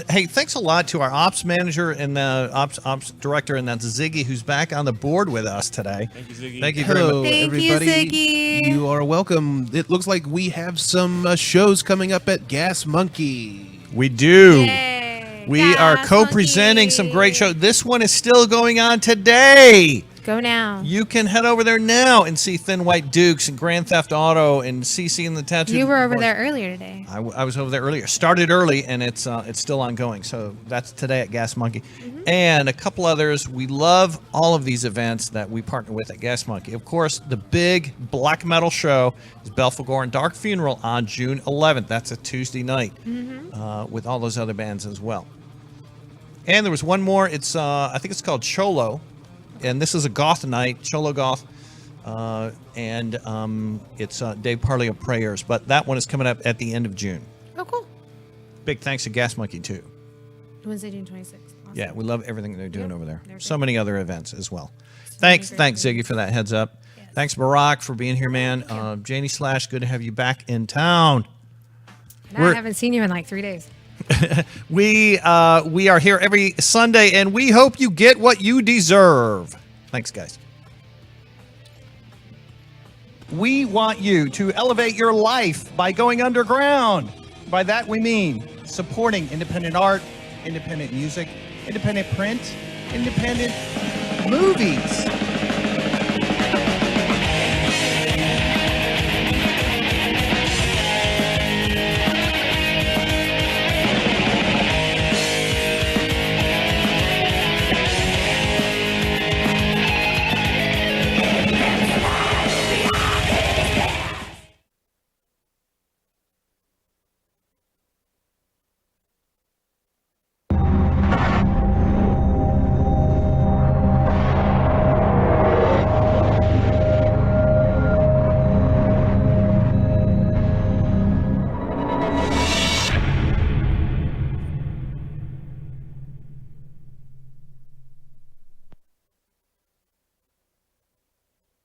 Hey, thanks a lot to our ops manager and the ops director, and that's Ziggy, who's back on the board with us today. Thank you, Ziggy. Thank you very Hello, much. everybody. Ziggy. You are welcome. It looks like we have some shows coming up at Gas Monkey. We do. Yay. We are co-presenting some great shows. This one is still going on today. Go now. You can head over there now and see Thin White Dukes and Grand Theft Auto and CC and the Tattoo. You were over there earlier today. I was over there earlier. Started early, and it's still ongoing. So that's today at Gas Monkey. And a couple others. We love all of these events that we partner with at Gas Monkey. Of course, the big black metal show is Belphegor and Dark Funeral on June 11th. That's a Tuesday night with all those other bands as well. And there was one more. It's I think it's called Cholo. And this is a goth night, Cholo Goth, and it's Dave Parley of Prayers. But that one is coming up at the end of June. Oh, cool. Big thanks to Gas Monkey, too. Wednesday, June 26th. Awesome. Yeah, we love everything they're doing over there. So many other events as well. Thanks, Ziggy, for that heads up. Yes. Thanks, Barak, for being here, man. Janie Slash, good to have you back in town. I haven't seen you in like 3 days. We are here every Sunday, and we hope you get what you deserve. Thanks, guys. We want you to elevate your life by going underground. By that, we mean supporting independent art, independent music, independent print, independent movies.